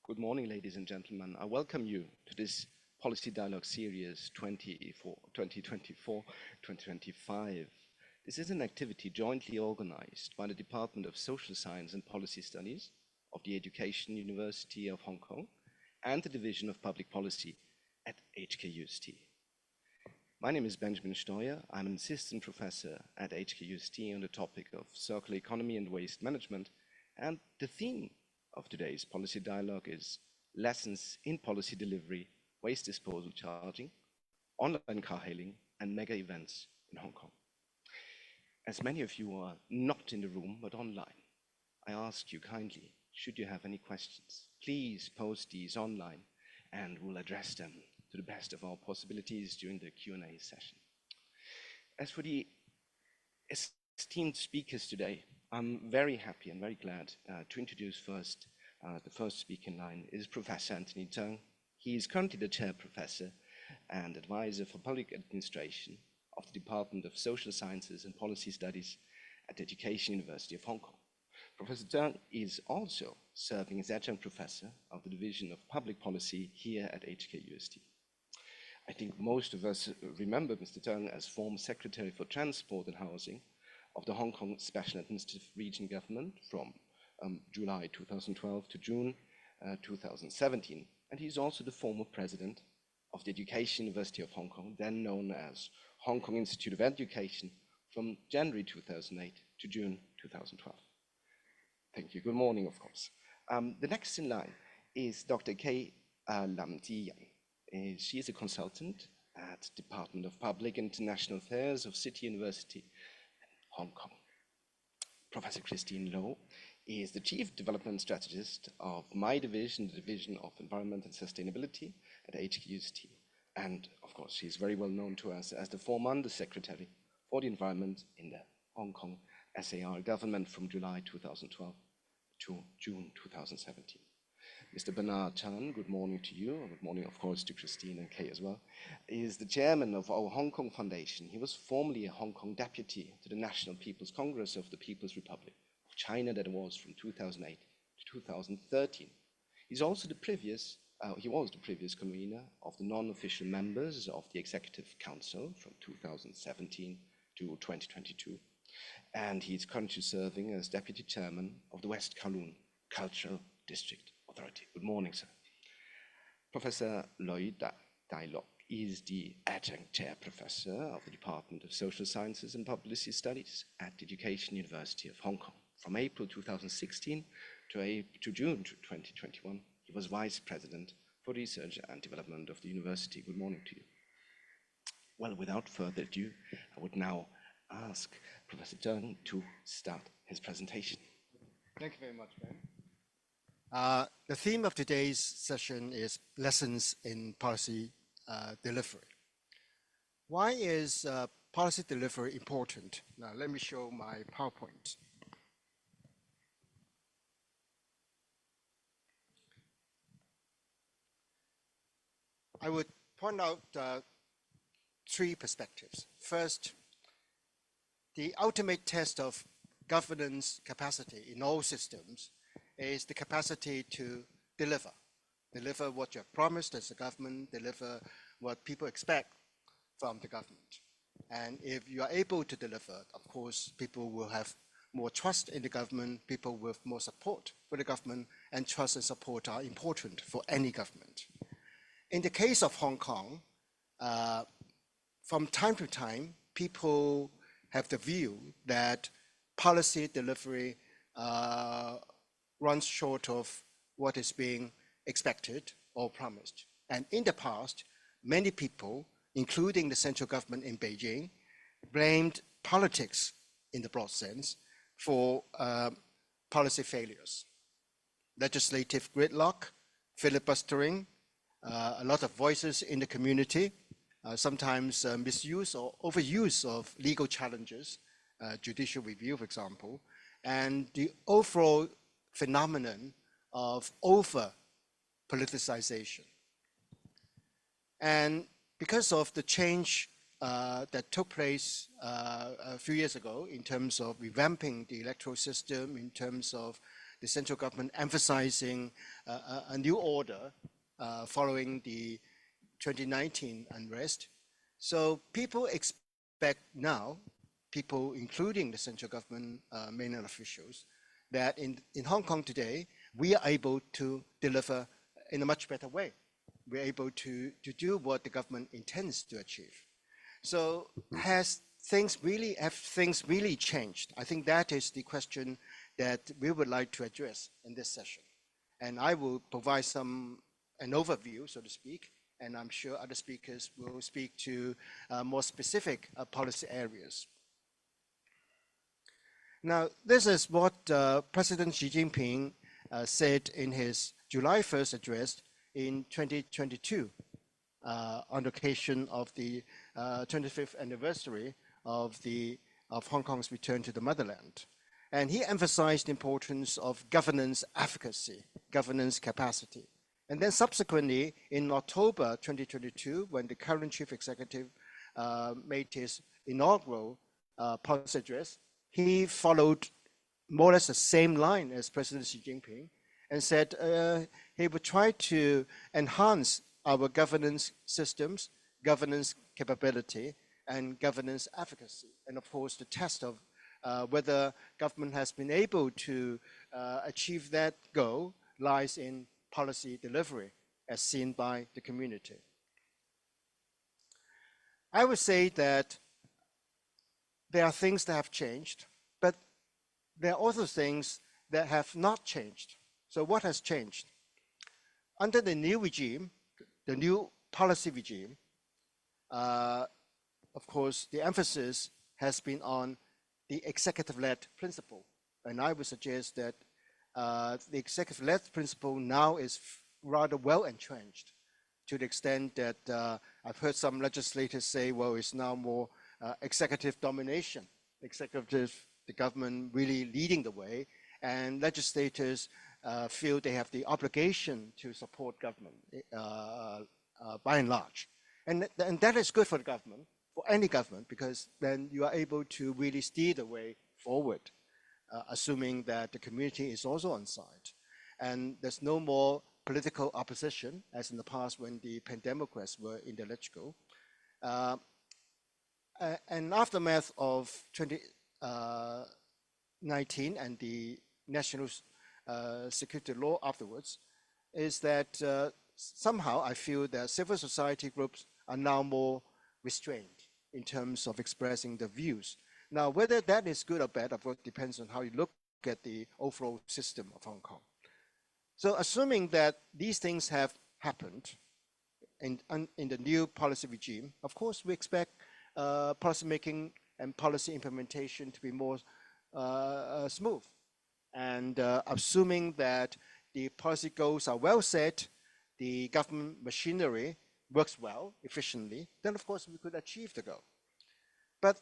Good morning, ladies and gentlemen. I welcome you to this Policy Dialogue Series 2024-2025. This is an activity jointly organized by the Department of Social Science and Policy Studies of the Education University of Hong Kong and the Division of Public Policy at HKUST. My name is Benjamin Steuer. I'm an assistant professor at HKUST on the topic of circular economy and waste management, and the theme of today's policy dialogue is lessons in policy delivery, waste disposal charging, online car hailing, and mega events in Hong Kong. As many of you are not in the room but online, I ask you kindly, should you have any questions, please post these online and we'll address them to the best of our possibilities during the Q&A session. As for the esteemed speakers today, I'm very happy and very glad to introduce first, the first speaker in line is Professor Anthony Cheung. He is currently the chair professor and advisor for public administration of the Department of Social Sciences and Policy Studies at the Education University of Hong Kong. Professor Cheung is also serving as adjunct professor of the Division of Public Policy here at HKUST. I think most of us remember Mr. Cheung as former Secretary for Transport and Housing of the Hong Kong Special Administrative Region Government from July 2012 to June 2017. And he's also the former president of the Education University of Hong Kong, then known as Hong Kong Institute of Education, from January 2008 to June 2012. Thank you. Good morning, of course. The next in line is Dr. Kay Lam Chi-yan. She is a consultant at Department of Public and International Affairs of CityU University, Hong Kong. Professor Christine Low is the Chief Development Strategist of my division, the Division of Environment and Sustainability at HKUST. And of course, she's very well known to us as the former Undersecretary for the Environment in the Hong Kong SAR government from July 2012 to June 2017. Mr. Bernard Chan, good morning to you. Good morning, of course, to Christine and Kay as well. He is the chairman of our Hong Kong Foundation. He was formerly a Hong Kong deputy to the National People's Congress of the People's Republic of China that was from 2008 to 2013. He's also he was the previous convener of the non-official members of the Executive Council from 2017 to 2022. And he's currently serving as deputy chairman of the West Kowloon Cultural District Authority. Good morning, sir. Professor Tai-lok is the adjunct chair professor of the Department of Social Sciences and Policy Studies at the Education University of Hong Kong. From April 2016 to June 2021, he was vice president for research and development of the university. Good morning to you. Well, without further ado, I would now ask Professor Cheung to start his presentation. Thank you very much, Ben. The theme of today's session is lessons in policy delivery. Why is policy delivery important? Now, let me show my PowerPoint. I would point out three perspectives. First, the ultimate test of governance capacity in all systems is the capacity to deliver what you have promised as a government, deliver what people expect from the government. And if you are able to deliver, of course, people will have more trust in the government, people with more support for the government, and trust and support are important for any government. In the case of Hong Kong, from time to time, people have the view that policy delivery runs short of what is being expected or promised. And in the past, many people, including the central government in Beijing, blamed politics in the broad sense for policy failures. Legislative gridlock, filibustering, a lot of voices in the community, sometimes misuse or overuse of legal challenges, judicial review, for example, and the overall phenomenon of over-politicization. And because of the change that took place a few years ago in terms of revamping the electoral system, in terms of the central government emphasizing a new order following the 2019 unrest. So people expect now, people including the central government mainland officials, that in Hong Kong today, we are able to deliver in a much better way. We're able to do what the government intends to achieve. So have things really changed? I think that is the question that we would like to address in this session. And I will provide an overview, so to speak, and I'm sure other speakers will speak to more specific policy areas. Now, this is what President Xi Jinping said in his July 1st address in 2022 on the occasion of the 25th anniversary of Hong Kong's return to the motherland. And he emphasized the importance of governance efficacy, governance capacity. And then subsequently, in October 2022, when the current chief executive made his inaugural policy address, he followed more or less the same line as President Xi Jinping and said he would try to enhance our governance systems, governance capability, and governance efficacy. And of course, the test of whether government has been able to achieve that goal lies in policy delivery, as seen by the community. I would say that there are things that have changed, but there are also things that have not changed. So what has changed? Under the new regime, the new policy regime, of course, the emphasis has been on the executive-led principle. And I would suggest that the executive-led principle now is rather well entrenched, to the extent that I've heard some legislators say, well, it's now more executive domination, the government really leading the way, and legislators feel they have the obligation to support government by and large. And that is good for the government, for any government, because then you are able to really steer the way forward, assuming that the community is also on side. And there's no more political opposition, as in the past when the Pan-Democrats were in the legislature. And aftermath of 2019 and the national security law afterwards, is that somehow I feel that civil society groups are now more restrained in terms of expressing their views. Now, whether that is good or bad, of course, depends on how you look at the overall system of Hong Kong. So assuming that these things have happened in the new policy regime, of course, we expect policy making and policy implementation to be more smooth. And assuming that the policy goals are well set, the government machinery works well, efficiently, then of course we could achieve the goal. But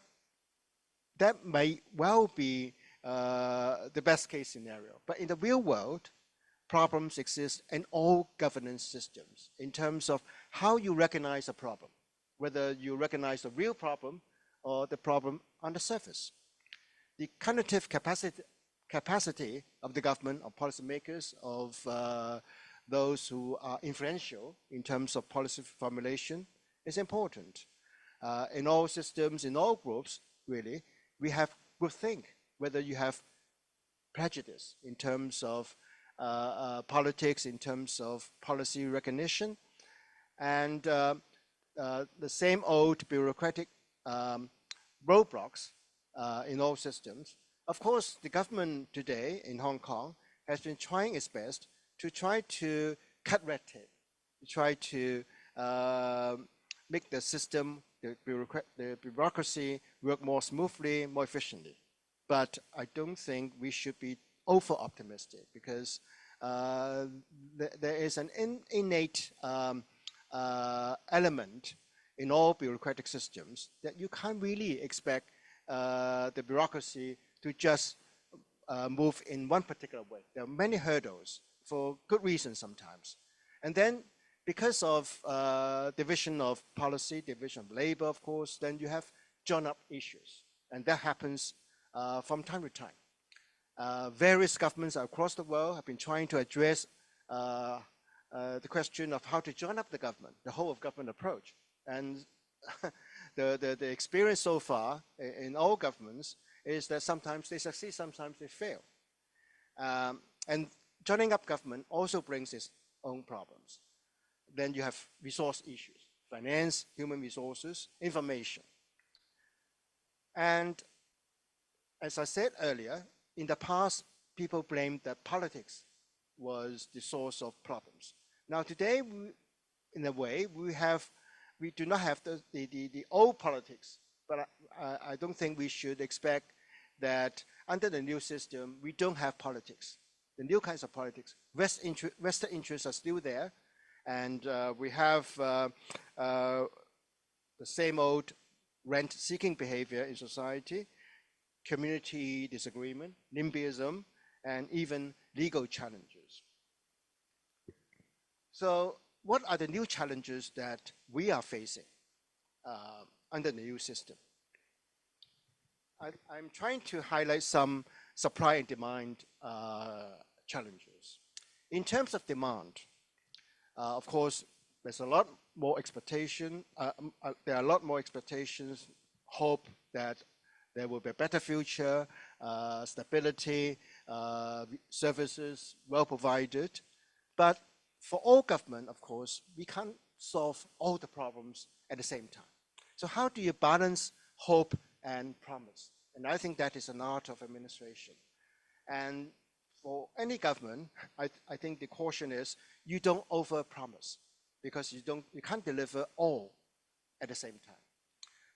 that may well be the best case scenario. But in the real world, problems exist in all governance systems in terms of how you recognize a problem, whether you recognize the real problem or the problem on the surface. The cognitive capacity of the government, of policymakers, of those who are influential in terms of policy formulation is important. In all systems, in all groups, really, we have groupthink, whether you have prejudice in terms of politics, in terms of policy recognition, and the same old bureaucratic roadblocks in all systems. Of course, the government today in Hong Kong has been trying its best to try to cut red tape, to try to make the system, the bureaucracy work more smoothly, more efficiently. But I don't think we should be over-optimistic, because there is an innate element in all bureaucratic systems that you can't really expect the bureaucracy to just move in one particular way. There are many hurdles for good reasons sometimes. And then because of division of policy, division of labor, of course, then you have joined up issues. And that happens from time to time. Various governments across the world have been trying to address the question of how to join up the government, the whole of government approach. And the experience so far in all governments is that sometimes they succeed, sometimes they fail. And joining up government also brings its own problems. Then you have resource issues, finance, human resources, information. And as I said earlier, in the past, people blamed that politics was the source of problems. Now today, in a way, we do not have the old politics, but I don't think we should expect that under the new system, we don't have politics. The new kinds of politics, Western interests are still there, and we have the same old rent-seeking behavior in society, community disagreement, NIMBYism, and even legal challenges. So what are the new challenges that we are facing under the new system? I'm trying to highlight some supply and demand challenges. In terms of demand, of course, there's a lot more expectation. There are a lot more expectations, hope that there will be a better future, stability, services well provided. But for all government, of course, we can't solve all the problems at the same time. So how do you balance hope and promise? And I think that is an art of administration. And for any government, I think the caution is you don't overpromise because you can't deliver all at the same time.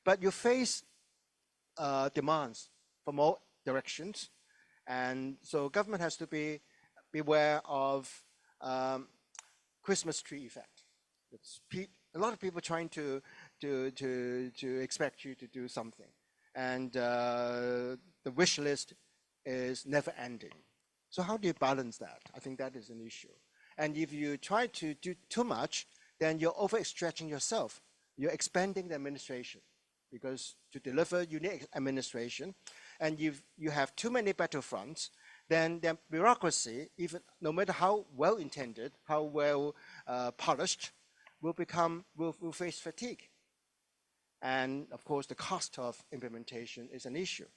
But you face demands from all directions, and so government has to beware of Christmas tree effect. It's a lot of people trying to expect you to do something, and the wish list is never ending. So how do you balance that? I think that is an issue. And if you try to do too much, then you're overstretching yourself. You're expanding the administration, because to deliver, you need administration. And if you have too many battlefronts, then the bureaucracy, even no matter how well intended, how well polished, will face fatigue. And of course, the cost of implementation is an issue.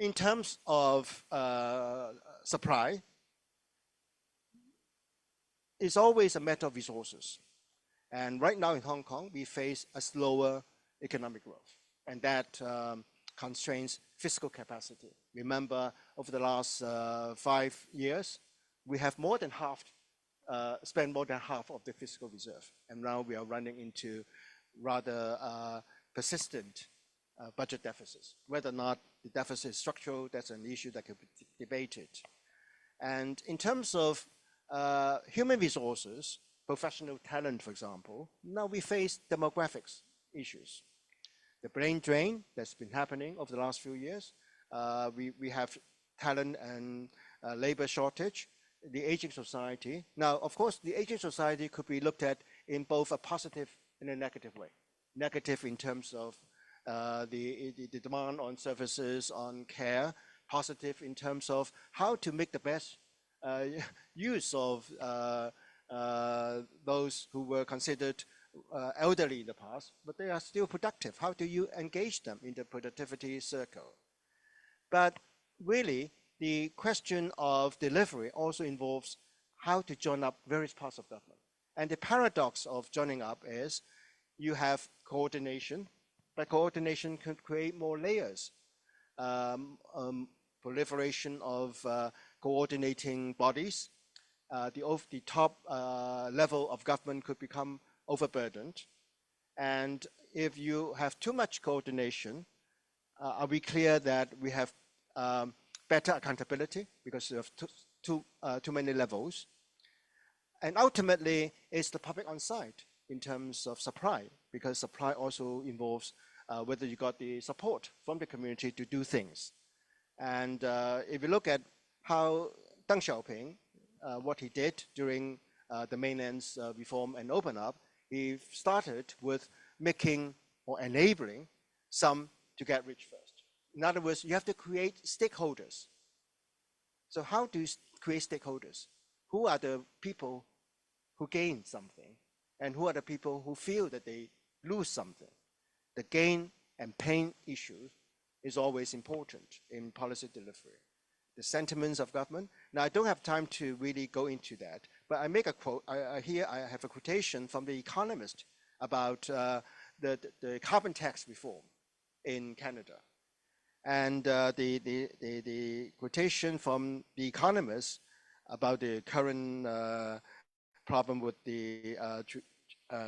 In terms of supply, it's always a matter of resources. And right now in Hong Kong, we face a slower economic growth, and that constrains fiscal capacity. Remember, over the last 5 years, we have more than spent more than half of the fiscal reserve, and now we are running into rather persistent budget deficits. Whether or not the deficit is structural, that's an issue that could be debated. And in terms of human resources, professional talent, for example, now we face demographics issues. The brain drain that's been happening over the last few years. We have talent and labor shortage, the aging society. Now, of course, the aging society could be looked at in both a positive and a negative way. Negative in terms of the demand on services, on care. Positive in terms of how to make the best use of those who were considered elderly in the past, but they are still productive. How do you engage them in the productivity circle? But really, the question of delivery also involves how to join up various parts of government. And the paradox of joining up is you have coordination, but coordination can create more layers. Proliferation of coordinating bodies. The top level of government could become overburdened. And if you have too much coordination, are we clear that we have better accountability because you have too many levels? And ultimately, it's the public on site in terms of supply, because supply also involves whether you got the support from the community to do things. And if you look at how Deng Xiaoping, what he did during the mainland's reform and open up, he started with making or enabling some to get rich first. In other words, you have to create stakeholders. So how do you create stakeholders? Who are the people who gain something? And who are the people who feel that they lose something? The gain and pain issue is always important in policy delivery. The sentiments of government. Now, I don't have time to really go into that, but I make a quote. Here I have a quotation from The Economist about the carbon tax reform in Canada. And the quotation from The Economist about the current problem with the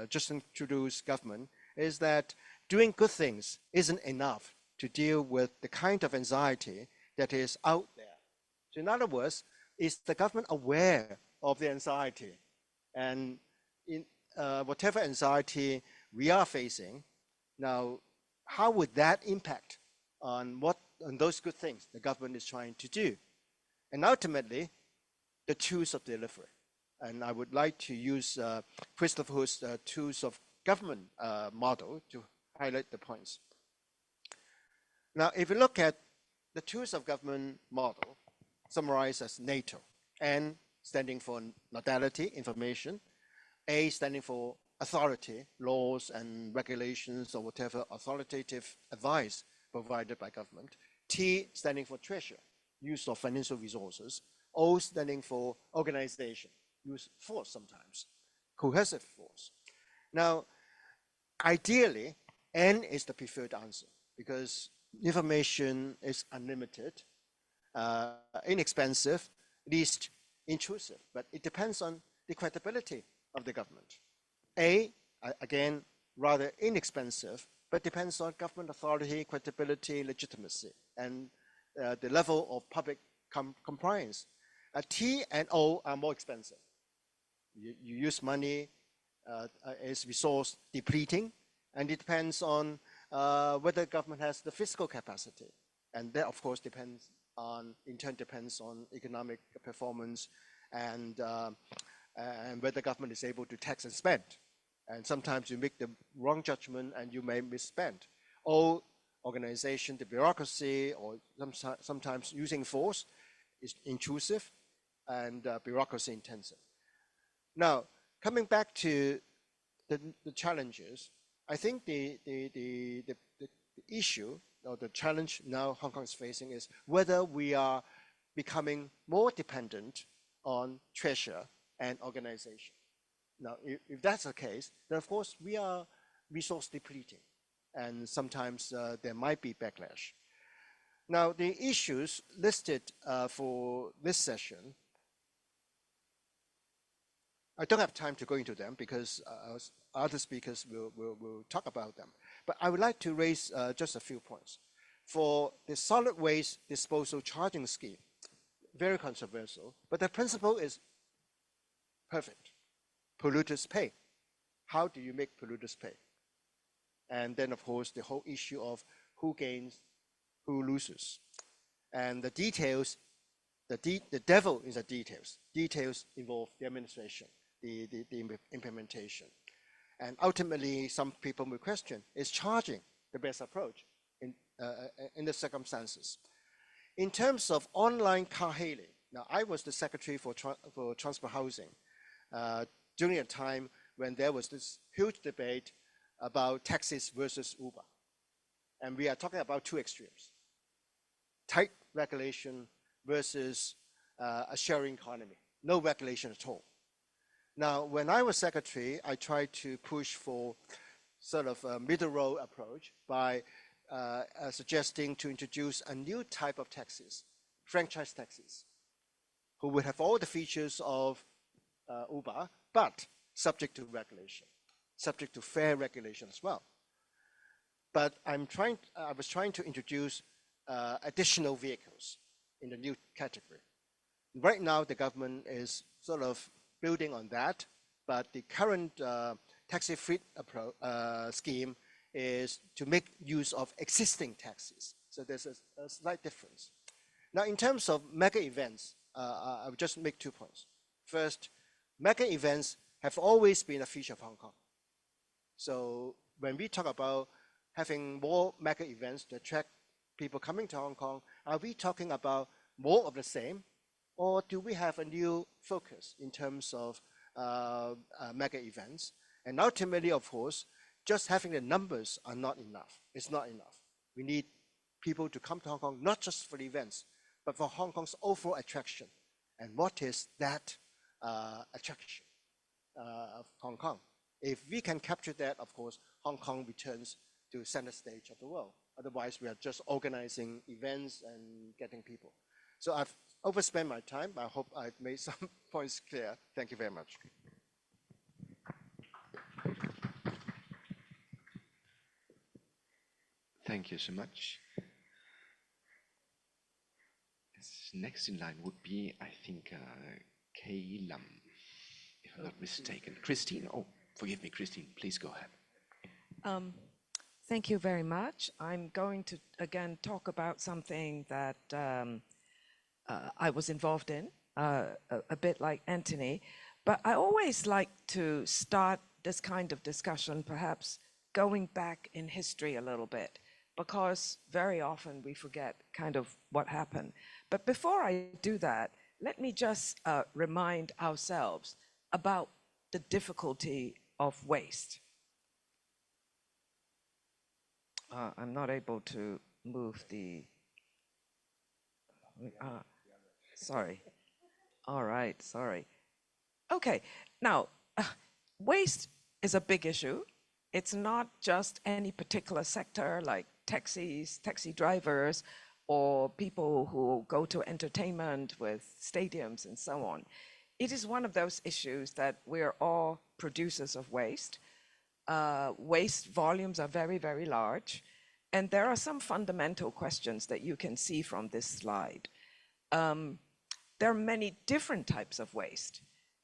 Justin Trudeau's government is that doing good things isn't enough to deal with the kind of anxiety that is out there. So in other words, is the government aware of the anxiety? And in whatever anxiety we are facing, now, how would that impact on those good things the government is trying to do? And ultimately, the tools of delivery. And I would like to use Christopher Hood's tools of government model to highlight the points. Now, if you look at the tools of government model, summarized as NATO, N standing for nodality, information, A standing for authority, laws and regulations or whatever authoritative advice provided by government, T standing for treasure, use of financial resources, O standing for organization, use force sometimes, cohesive force. Now, ideally, N is the preferred answer because information is unlimited, inexpensive, least intrusive, but it depends on the credibility of the government. A, again, rather inexpensive, but depends on government authority, credibility, legitimacy, and the level of public compliance. T and O are more expensive. You use money, is resource depleting, and it depends on whether government has the fiscal capacity. And that, of course, in turn depends on economic performance and whether government is able to tax and spend. And sometimes you make the wrong judgment and you may misspend. Or organization, the bureaucracy, or sometimes using force is intrusive and bureaucracy intensive. Now, coming back to the challenges, I think the issue or the challenge now Hong Kong is facing is whether we are becoming more dependent on treasure and organization. Now, if that's the case, then of course we are resource depleting, and sometimes there might be backlash. Now, the issues listed for this session, I don't have time to go into them because other speakers will talk about them. But I would like to raise just a few points. For the solid waste disposal charging scheme, very controversial, but the principle is perfect. Polluters pay. How do you make polluters pay? And then, of course, the whole issue of who gains, who loses. And the details, the devil is the details. Details involve the administration, the implementation. And ultimately, some people will question, is charging the best approach in the circumstances? In terms of online car hailing, now I was the secretary for transport housing during a time when there was this huge debate about taxis versus Uber. And we are talking about two extremes: tight regulation versus a sharing economy, no regulation at all. Now, when I was secretary, I tried to push for sort of a middle road approach by suggesting to introduce a new type of taxis, franchise taxis, who would have all the features of Uber, but subject to regulation, subject to fair regulation as well. But I was trying to introduce additional vehicles in the new category. Right now, the government is sort of building on that, but the current taxi fleet scheme is to make use of existing taxis. So there's a slight difference. Now, in terms of mega events, I will just make 2 points. First, mega events have always been a feature of Hong Kong. So when we talk about having more mega events to attract people coming to Hong Kong, are we talking about more of the same, or do we have a new focus in terms of mega events? And ultimately, of course, just having the numbers are not enough. It's not enough. We need people to come to Hong Kong, not just for the events, but for Hong Kong's overall attraction. And what is that attraction of Hong Kong? If we can capture that, of course, Hong Kong returns to center stage of the world. Otherwise, we are just organizing events and getting people. So I've overspent my time. I hope I've made some points clear. Thank you very much. Thank you so much. Next in line would be, I think, Kay Lam, if I'm not mistaken. Christine, oh, forgive me, Christine, please go ahead. Thank you very much. I'm going to, again, talk about something that I was involved in, a bit like Anthony, but I always like to start this kind of discussion, perhaps going back in history a little bit, because very often we forget kind of what happened. But before I do that, let me just remind ourselves about the difficulty of waste. I'm not able to move the, sorry. All right, sorry. Okay, now, waste is a big issue. It's not just any particular sector like taxis, taxi drivers, or people who go to entertainment with stadiums and so on. It is one of those issues that we're all producers of waste. Waste volumes are very, very large. And there are some fundamental questions that you can see from this slide. There are many different types of waste.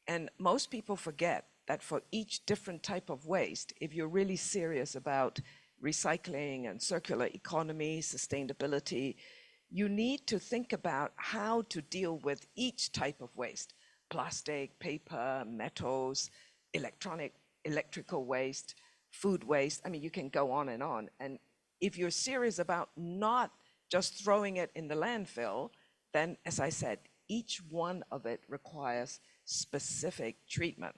And most people forget that for each different type of waste, if you're really serious about recycling and circular economy, sustainability, you need to think about how to deal with each type of waste: plastic, paper, metals, electrical waste, food waste. I mean, you can go on. And if you're serious about not just throwing it in the landfill, then, as I said, each one of it requires specific treatment.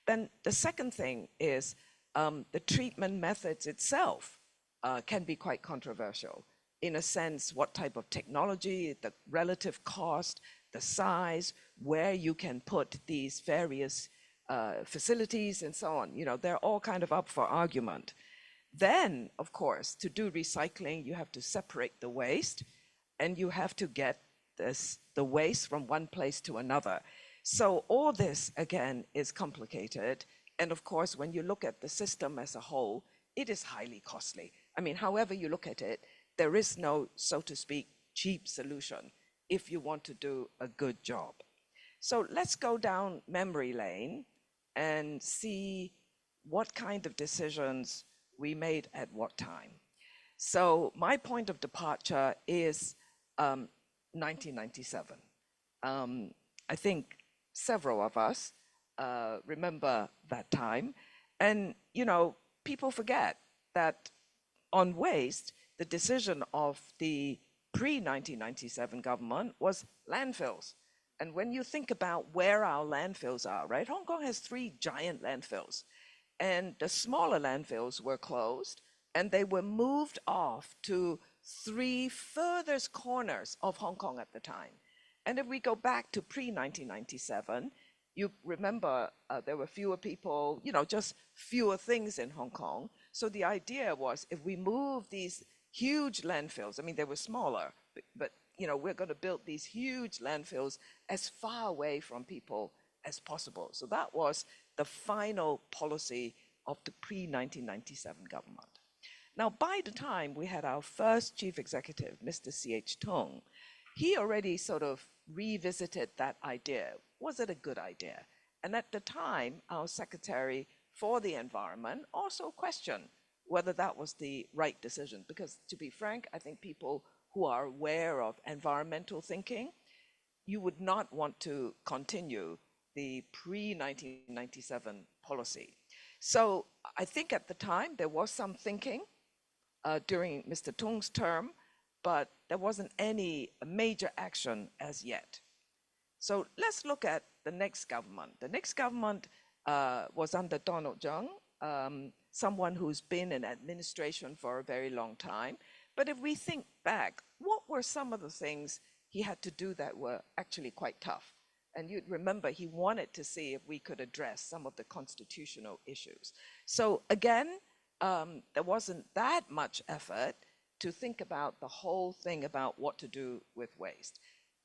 Then the second thing is the treatment methods itself can be quite controversial. In a sense, what type of technology, the relative cost, the size, where you can put these various facilities and so on. You know, they're all kind of up for argument. Then, of course, to do recycling, you have to separate the waste and you have to get the waste from one place to another. So all this, again, is complicated. And of course, when you look at the system as a whole, it is highly costly. I mean, however you look at it, there is no, so to speak, cheap solution if you want to do a good job. So let's go down memory lane and see what kind of decisions we made at what time. So my point of departure is 1997. I think several of us remember that time. And, you know, people forget that on waste, the decision of the pre-1997 government was landfills. And when you think about where our landfills are, right, Hong Kong has 3 giant landfills. And the smaller landfills were closed, and they were moved off to 3 furthest corners of Hong Kong at the time. And if we go back to pre-1997, you remember there were fewer people, you know, just fewer things in Hong Kong. So the idea was, if we move these huge landfills, I mean, they were smaller, but you know, we're going to build these huge landfills as far away from people as possible. So that was the final policy of the pre-1997 government. Now, by the time we had our first chief executive, Mr. C.H. Cheung, he already sort of revisited that idea. Was it a good idea? And at the time, our secretary for the environment also questioned whether that was the right decision. Because to be frank, I think people who are aware of environmental thinking, you would not want to continue the pre-1997 policy. So I think at the time there was some thinking during Mr. Tung's term, but there wasn't any major action as yet. So let's look at the next government. The next government was under Donald Cheung, someone who's been in administration for a very long time. But if we think back, what were some of the things he had to do that were actually quite tough? And you'd remember he wanted to see if we could address some of the constitutional issues. So again, there wasn't that much effort to think about the whole thing about what to do with waste.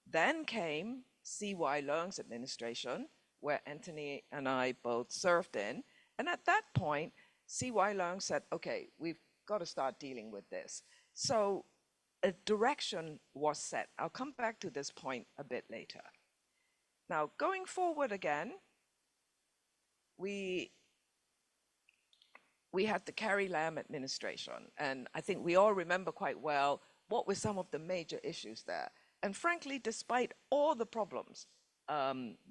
Then came C.Y. Leung's administration, where Anthony and I both served in. And at that point, C.Y. Leung said, okay, we've got to start dealing with this. So a direction was set. I'll come back to this point a bit later. Now, going forward again, we had the Kay Lam administration, and I think we all remember quite well what were some of the major issues there. And frankly, despite all the problems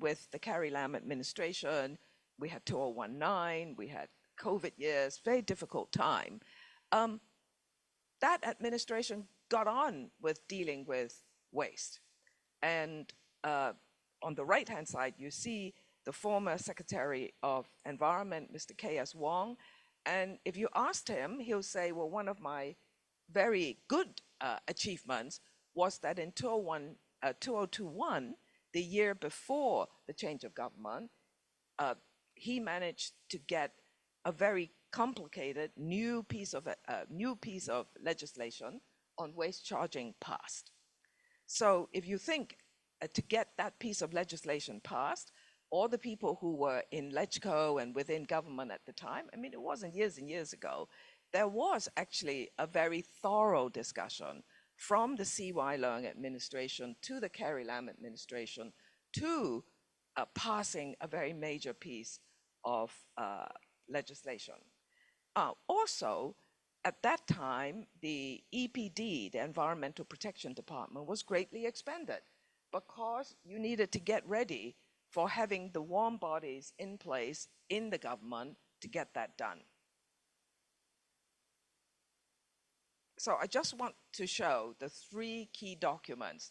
with the Kay Lam administration, we had 2019, we had COVID years, very difficult time. That administration got on with dealing with waste. And on the right-hand side, you see the former Secretary of Environment, Mr. K.S. Wong. And if you asked him, he'll say, well, one of my very good achievements was that in 2021, the year before the change of government, he managed to get a very complicated new piece of legislation on waste charging passed. So if you think to get that piece of legislation passed, all the people who were in LegCo and within government at the time, I mean, it wasn't years and years ago, there was actually a very thorough discussion from the C.Y. Leung administration to the Kay Lam administration to passing a very major piece of legislation. Also, at that time, the EPD, the Environmental Protection Department, was greatly expanded because you needed to get ready for having the warm bodies in place in the government to get that done. So I just want to show the three key documents.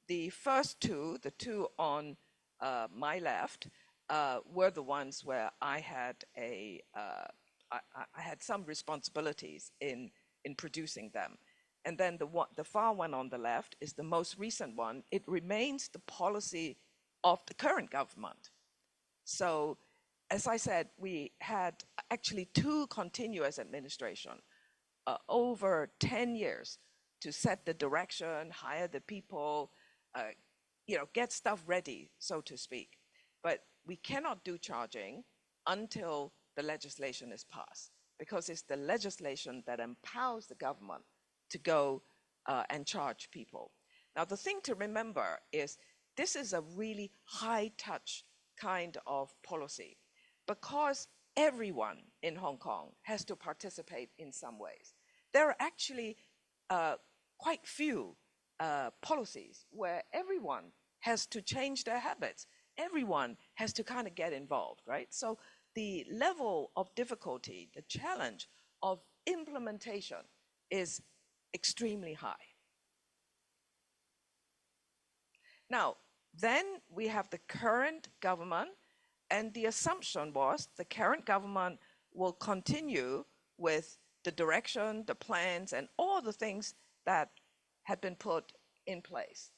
The first two, the two on my left, were the ones where I had I had some responsibilities in producing them. And then the far one on the left is the most recent one. It remains the policy of the current government. So, as I said, we had actually two continuous administrations over 10 years to set the direction, hire the people, get stuff ready, so to speak. But we cannot do charging until the legislation is passed, because it's the legislation that empowers the government to go and charge people. Now, the thing to remember is this is a really high-touch kind of policy, because everyone in Hong Kong has to participate in some ways. There are actually quite few policies where everyone has to change their habits. Everyone has to kind of get involved, right? So the level of difficulty, the challenge of implementation is extremely high. Now, then we have the current government, and the assumption was the current government will continue with the direction, the plans, and all the things that had been put in place.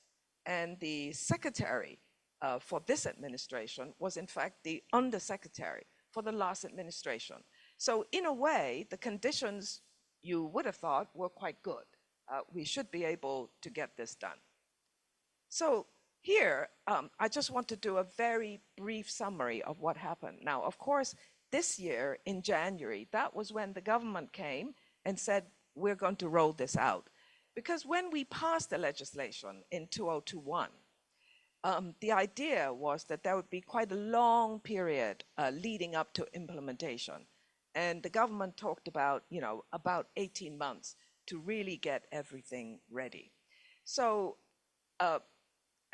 And the secretary for this administration was in fact the undersecretary for the last administration. So in a way, the conditions you would have thought were quite good. We should be able to get this done. So here, I just want to do a very brief summary of what happened. Now, of course, this year in January, that was when the government came and said, we're going to roll this out. Because when we passed the legislation in 2021, the idea was that there would be quite a long period leading up to implementation. And the government talked about, about 18 months to really get everything ready. So,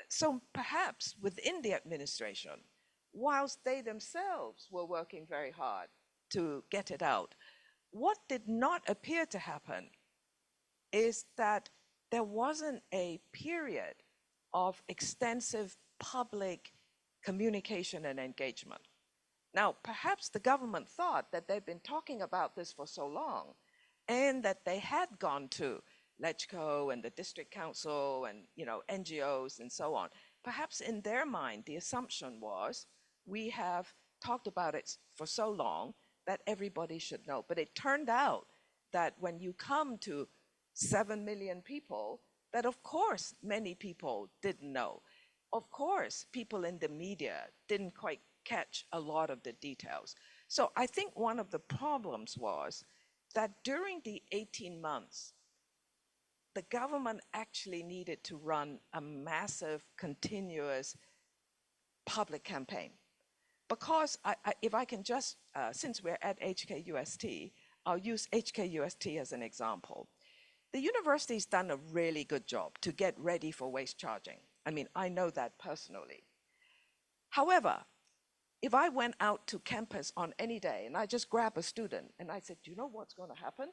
so perhaps within the administration, whilst they themselves were working very hard to get it out, what did not appear to happen is that there wasn't a period of extensive public communication and engagement. Now, perhaps the government thought that they'd been talking about this for so long and that they had gone to LegCo and the district council and NGOs and so on. Perhaps in their mind, the assumption was we have talked about it for so long that everybody should know. But it turned out that when you come to 7 million people, that of course many people didn't know. Of course, people in the media didn't quite catch a lot of the details. So I think one of the problems was that during the 18 months, the government actually needed to run a massive, continuous public campaign. Because if I can just, since we're at HKUST, I'll use HKUST as an example. The university's done a really good job to get ready for waste charging. I mean, I know that personally. However, if I went out to campus on any day and I just grab a student and I said, do you know what's going to happen?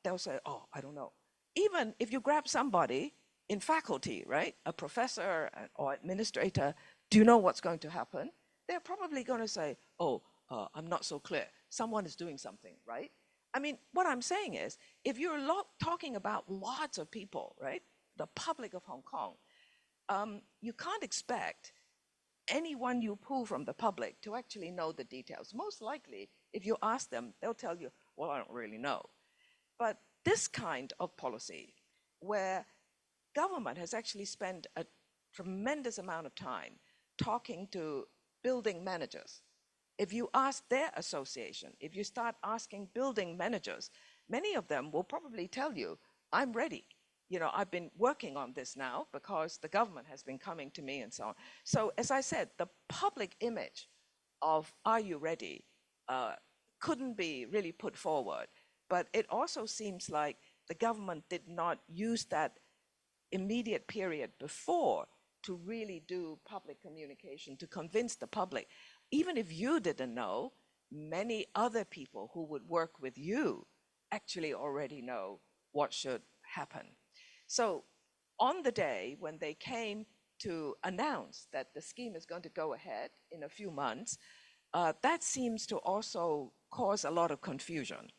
They'll say, oh, I don't know. Even if you grab somebody in faculty, right, a professor or administrator, do you know what's going to happen? They're probably going to say, oh, I'm not so clear. Someone is doing something, right? I mean, what I'm saying is, if you're talking about lots of people, right, the public of Hong Kong, you can't expect anyone you pull from the public to actually know the details. Most likely, if you ask them, they'll tell you, well, I don't really know. But this kind of policy, where government has actually spent a tremendous amount of time talking to building managers. If you ask their association, if you start asking building managers, many of them will probably tell you, I'm ready. I've been working on this now because the government has been coming to me and so on. So as I said, the public image of are you ready couldn't be really put forward. But it also seems like the government did not use that immediate period before to really do public communication, to convince the public. Even if you didn't know, many other people who would work with you actually already know what should happen. So on the day when they came to announce that the scheme is going to go ahead in a few months, that seems to also cause a lot of confusion,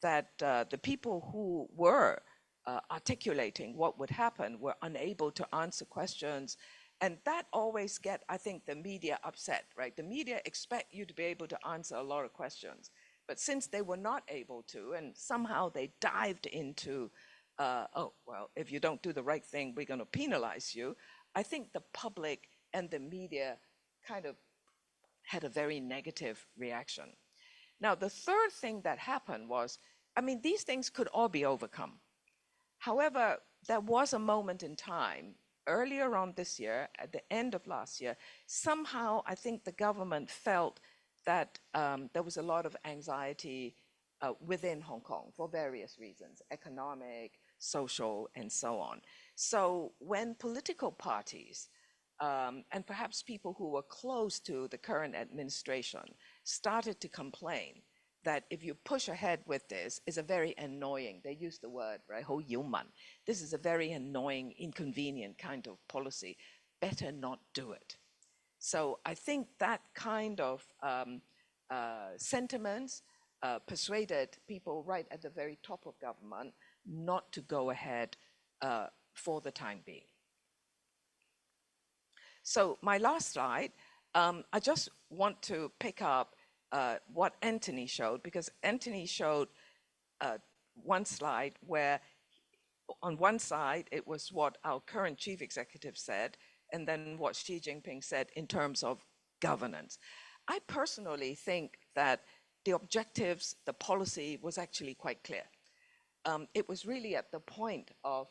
that the people who were articulating what would happen were unable to answer questions. And that always get, I think, the media upset, right? The media expect you to be able to answer a lot of questions. But since they were not able to, and somehow they dived into, oh, well, if you don't do the right thing, we're going to penalize you, I think the public and the media kind of had a very negative reaction. Now, the third thing that happened was, I mean, these things could all be overcome. However, there was a moment in time earlier on this year, at the end of last year, somehow I think the government felt that there was a lot of anxiety within Hong Kong for various reasons, economic, social, and so on. So when political parties and perhaps people who were close to the current administration started to complain that if you push ahead with this, is a very annoying, they use the word, right, 好擾民. This is a very annoying, inconvenient kind of policy. Better not do it. So I think that kind of sentiments persuaded people right at the very top of government not to go ahead for the time being. So my last slide, I just want to pick up what Anthony showed, because Anthony showed one slide where on one side it was what our current chief executive said, and then what Xi Jinping said in terms of governance. I personally think that the objectives, the policy was actually quite clear. It was really at the point of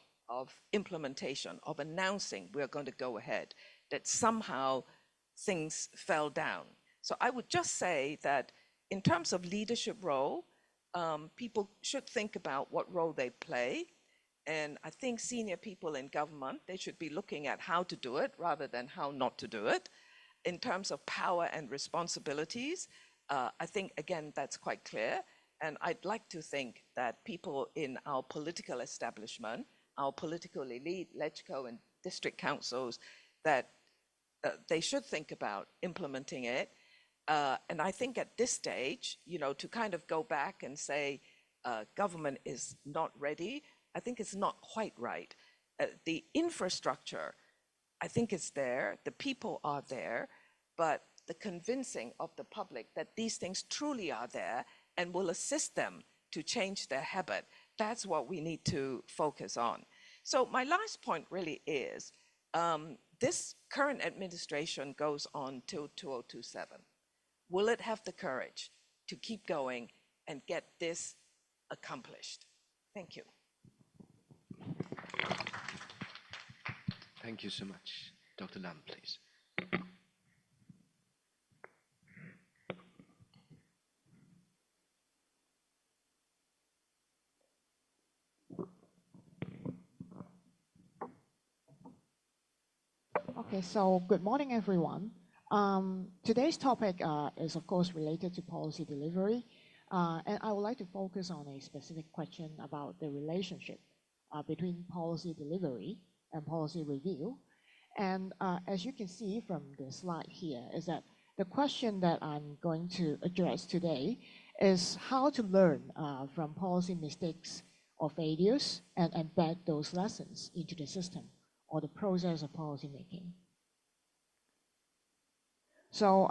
implementation, of announcing we're going to go ahead, that somehow things fell down. So I would just say that in terms of leadership role, people should think about what role they play. And I think senior people in government, they should be looking at how to do it rather than how not to do it. In terms of power and responsibilities, I think, again, that's quite clear. And I'd like to think that people in our political establishment our political elite, LegCo and district councils, that they should think about implementing it. And I think at this stage, to kind of go back and say government is not ready, I think it's not quite right. The infrastructure, I think it's there, the people are there, but the convincing of the public that these things truly are there and will assist them to change their habit, that's what we need to focus on. So my last point really is, this current administration goes on till 2027. Will it have the courage to keep going and get this accomplished? Thank you. Thank you so much. Dr. Lam, please. Okay, so good morning, everyone. Today's topic is, of course, related to policy delivery, and I would like to focus on a specific question about the relationship between policy delivery and policy review. And as you can see from the slide here, is that the question that I'm going to address today is how to learn from policy mistakes or failures and embed those lessons into the system or the process of policy making. So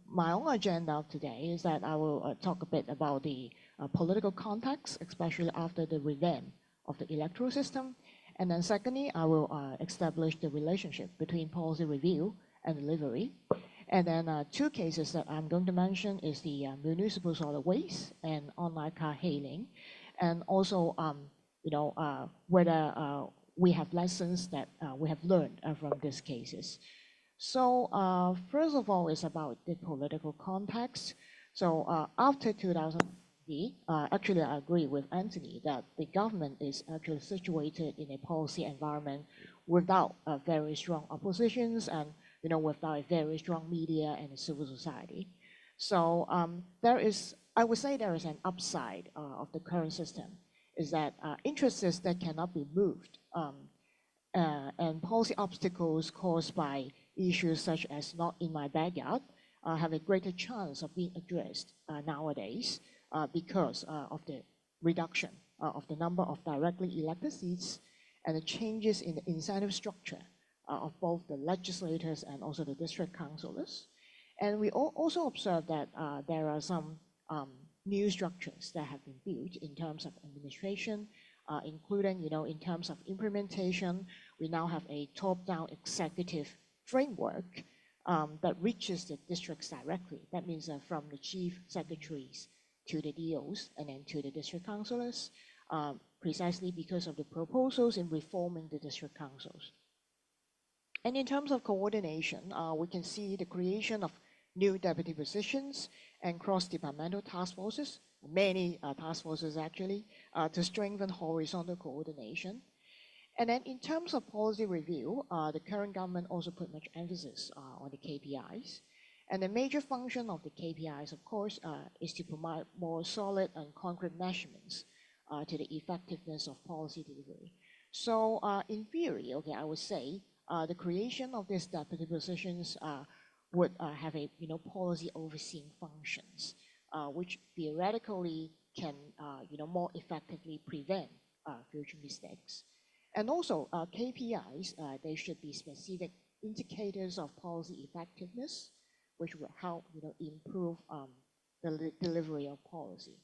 my own agenda of today is that I will talk a bit about the political context, especially after the revamp of the electoral system. And then secondly, I will establish the relationship between policy review and delivery. And then two cases that I'm going to mention is the municipal solid waste and online car hailing. And also, whether we have lessons that we have learned from these cases. So first of all, it's about the political context. So after 2020, actually I agree with Anthony that the government is actually situated in a policy environment without very strong oppositions and without a very strong media and civil society. So I would say there is an upside of the current system, is that interests that cannot be moved and policy obstacles caused by issues such as not in my backyard have a greater chance of being addressed nowadays because of the reduction of the number of directly elected seats and the changes in the incentive structure of both the legislators and also the district councillors. And we also observe that there are some new structures that have been built in terms of administration, including, in terms of implementation. We now have a top-down executive framework that reaches the districts directly. That means from the chief secretaries to the DOs and then to the district councillors, precisely because of the proposals in reforming the district councils. And in terms of coordination, we can see the creation of new deputy positions and cross-departmental task forces, many task forces actually, to strengthen horizontal coordination. And then in terms of policy review, the current government also put much emphasis on the KPIs. And the major function of the KPIs, of course, is to provide more solid and concrete measurements to the effectiveness of policy delivery. So in theory, I would say the creation of these deputy positions would have a policy overseeing functions, which theoretically can more effectively prevent future mistakes. And also KPIs, they should be specific indicators of policy effectiveness, which will help improve the delivery of policy.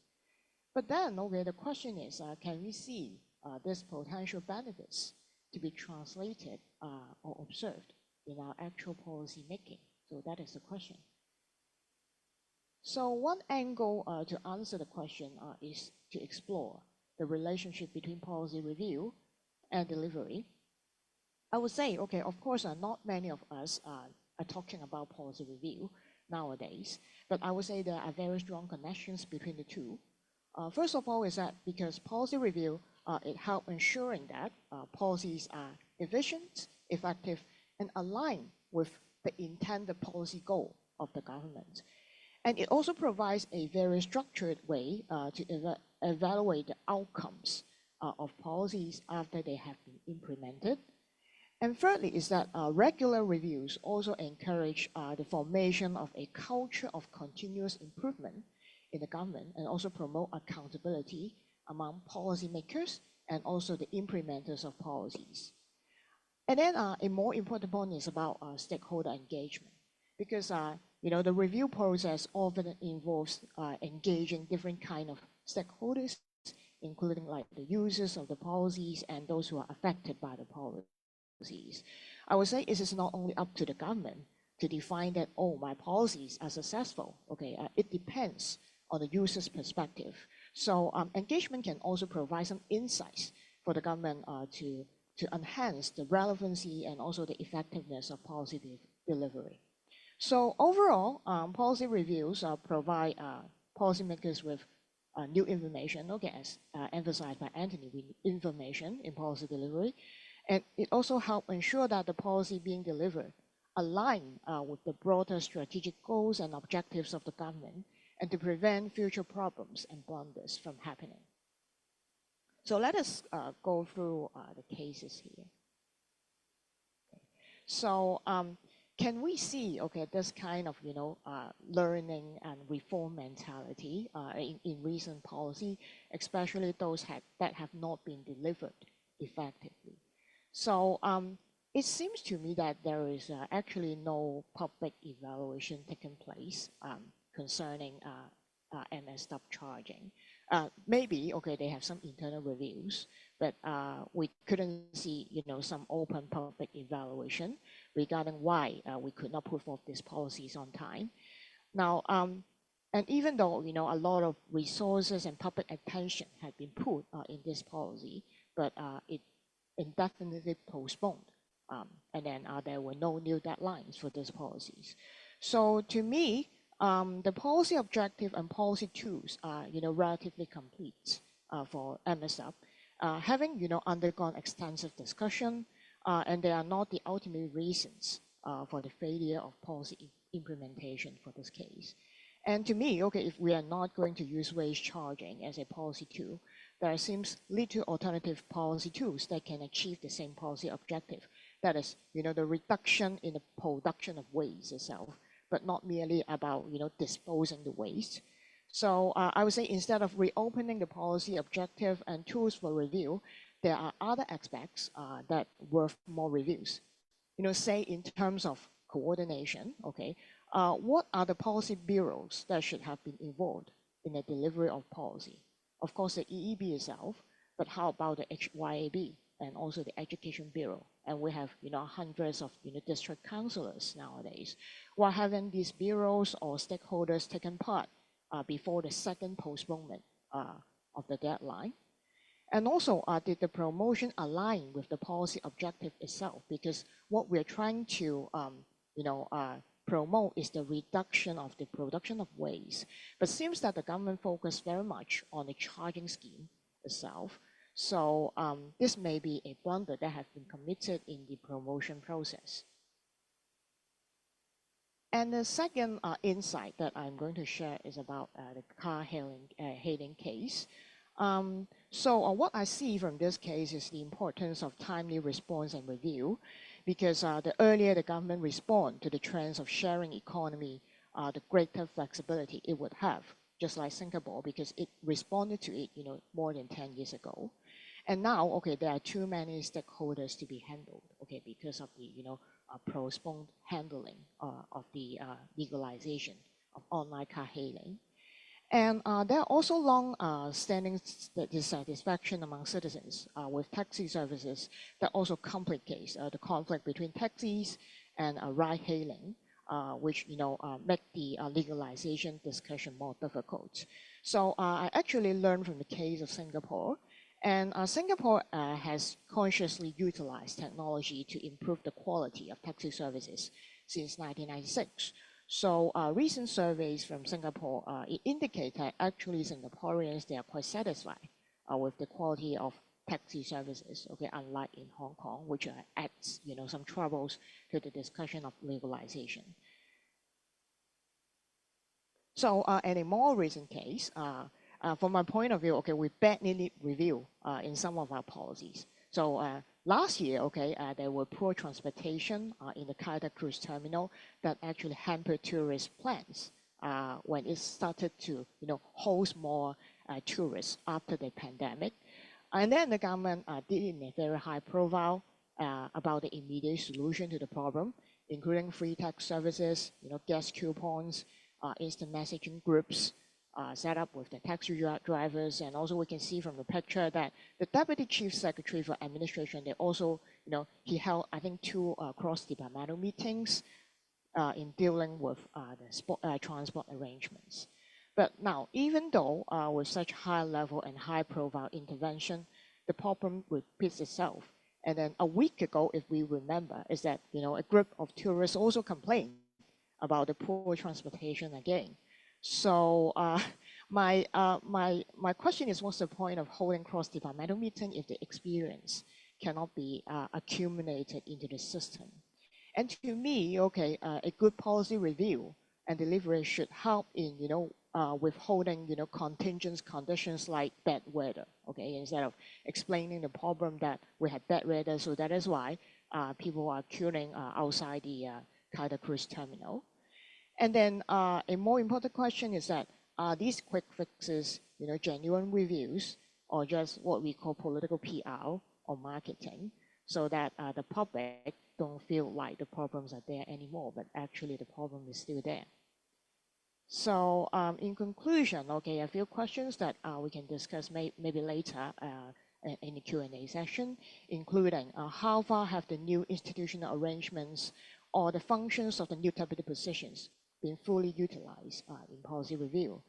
But then, the question is, can we see these potential benefits to be translated or observed in our actual policy making? So that is the question. So one angle to answer the question is to explore the relationship between policy review and delivery. I would say, of course, not many of us are talking about policy review nowadays, but I would say there are very strong connections between the two. First of all is that because policy review, it helps ensuring that policies are efficient, effective, and aligned with the intended policy goal of the government. And it also provides a very structured way to evaluate the outcomes of policies after they have been implemented. And thirdly is that regular reviews also encourage the formation of a culture of continuous improvement in the government and also promote accountability among policymakers and also the implementers of policies. And then a more important point is about stakeholder engagement, because the review process often involves engaging different kind of stakeholders, including like the users of the policies and those who are affected by the policies. I would say it is not only up to the government to define that, oh, my policies are successful. Okay, it depends on the user's perspective. So engagement can also provide some insights for the government to enhance the relevancy and also the effectiveness of policy delivery. So overall, policy reviews provide policymakers with new information, okay, as emphasized by Anthony, with information in policy delivery. And it also helps ensure that the policy being delivered align with the broader strategic goals and objectives of the government and to prevent future problems and blunders from happening. So let us go through the cases here. Okay. So can we see, okay, this kind of, learning and reform mentality in recent policy, especially those that have not been delivered effectively? So it seems to me that there is actually no public evaluation taking place concerning MS stop charging. Maybe, okay, they have some internal reviews, but we couldn't see, some open public evaluation regarding why we could not put forth these policies on time. Now, and even though, a lot of resources and public attention had been put in this policy, but it indefinitely postponed. And then there were no new deadlines for these policies. So to me, the policy objective and policy tools are, relatively complete for MSUP, having, undergone extensive discussion, and they are not the ultimate reasons for the failure of policy implementation for this case. And to me, okay, if we are not going to use wage charging as a policy tool, there seems little alternative policy tools that can achieve the same policy objective. That is, the reduction in the production of waste itself, but not merely about, disposing the waste. So I would say instead of reopening the policy objective and tools for review, there are other aspects that worth more reviews. Say in terms of coordination, okay, what are the policy bureaus that should have been involved in the delivery of policy? Of course, the EEB itself, but how about the HYAB and also the Education Bureau? And we have, hundreds of, district councillors nowadays. Why haven't these bureaus or stakeholders taken part before the second postponement of the deadline? And also, did the promotion align with the policy objective itself? Because what we're trying to, promote is the reduction of the production of waste. But seems that the government focused very much on the charging scheme itself. So this may be a blunder that has been committed in the promotion process. And the second insight that I'm going to share is about the car hailing case. So what I see from this case is the importance of timely response and review, because the earlier the government respond to the trends of sharing economy, the greater flexibility it would have, just like Singapore, because it responded to it, more than 10 years ago. And now, okay, there are too many stakeholders to be handled, okay, because of the, postponed handling of the legalization of online car hailing. And there are also long-standing dissatisfaction among citizens with taxi services that also complicates the conflict between taxis and ride-hailing, which make the legalization discussion more difficult. So I actually learned from the case of Singapore, and Singapore has consciously utilized technology to improve the quality of taxi services since 1996. So recent surveys from Singapore indicate that actually Singaporeans, they are quite satisfied with the quality of taxi services, okay, unlike in Hong Kong, which adds, some troubles to the discussion of legalization. So in a more recent case, from my point of view, okay, we badly need review in some of our policies. So last year, okay, there were poor transportation in the CityU terminal that actually hampered tourist plans when it started to, host more tourists after the pandemic. And then the government did in a very high profile about the immediate solution to the problem, including free tax services, gas coupons, instant messaging groups, set up with the taxi drivers. And also we can see from the picture that the Deputy Chief Secretary for Administration, they also, he held, I think, 2 cross-departmental meetings in dealing with the transport arrangements. But now, even though with such high level and high profile intervention, the problem repeats itself. And then a week ago, if we remember, is that, a group of tourists also complained about the poor transportation again. So my question is, what's the point of holding cross-departmental meeting if the experience cannot be accumulated into the system? And to me, okay, a good policy review and delivery should help in, withholding, contingent conditions like bad weather, okay, instead of explaining the problem that we had bad weather, so that is why people are queuing outside the CityU terminal. And then a more important question is that, are these quick fixes, genuine reviews, or just what we call political PR or marketing, so that the public don't feel like the problems are there anymore, but actually the problem is still there. So in conclusion, okay, a few questions that we can discuss maybe later in the Q&A session, including how far have the new institutional arrangements or the functions of the new deputy positions been fully utilized in policy review?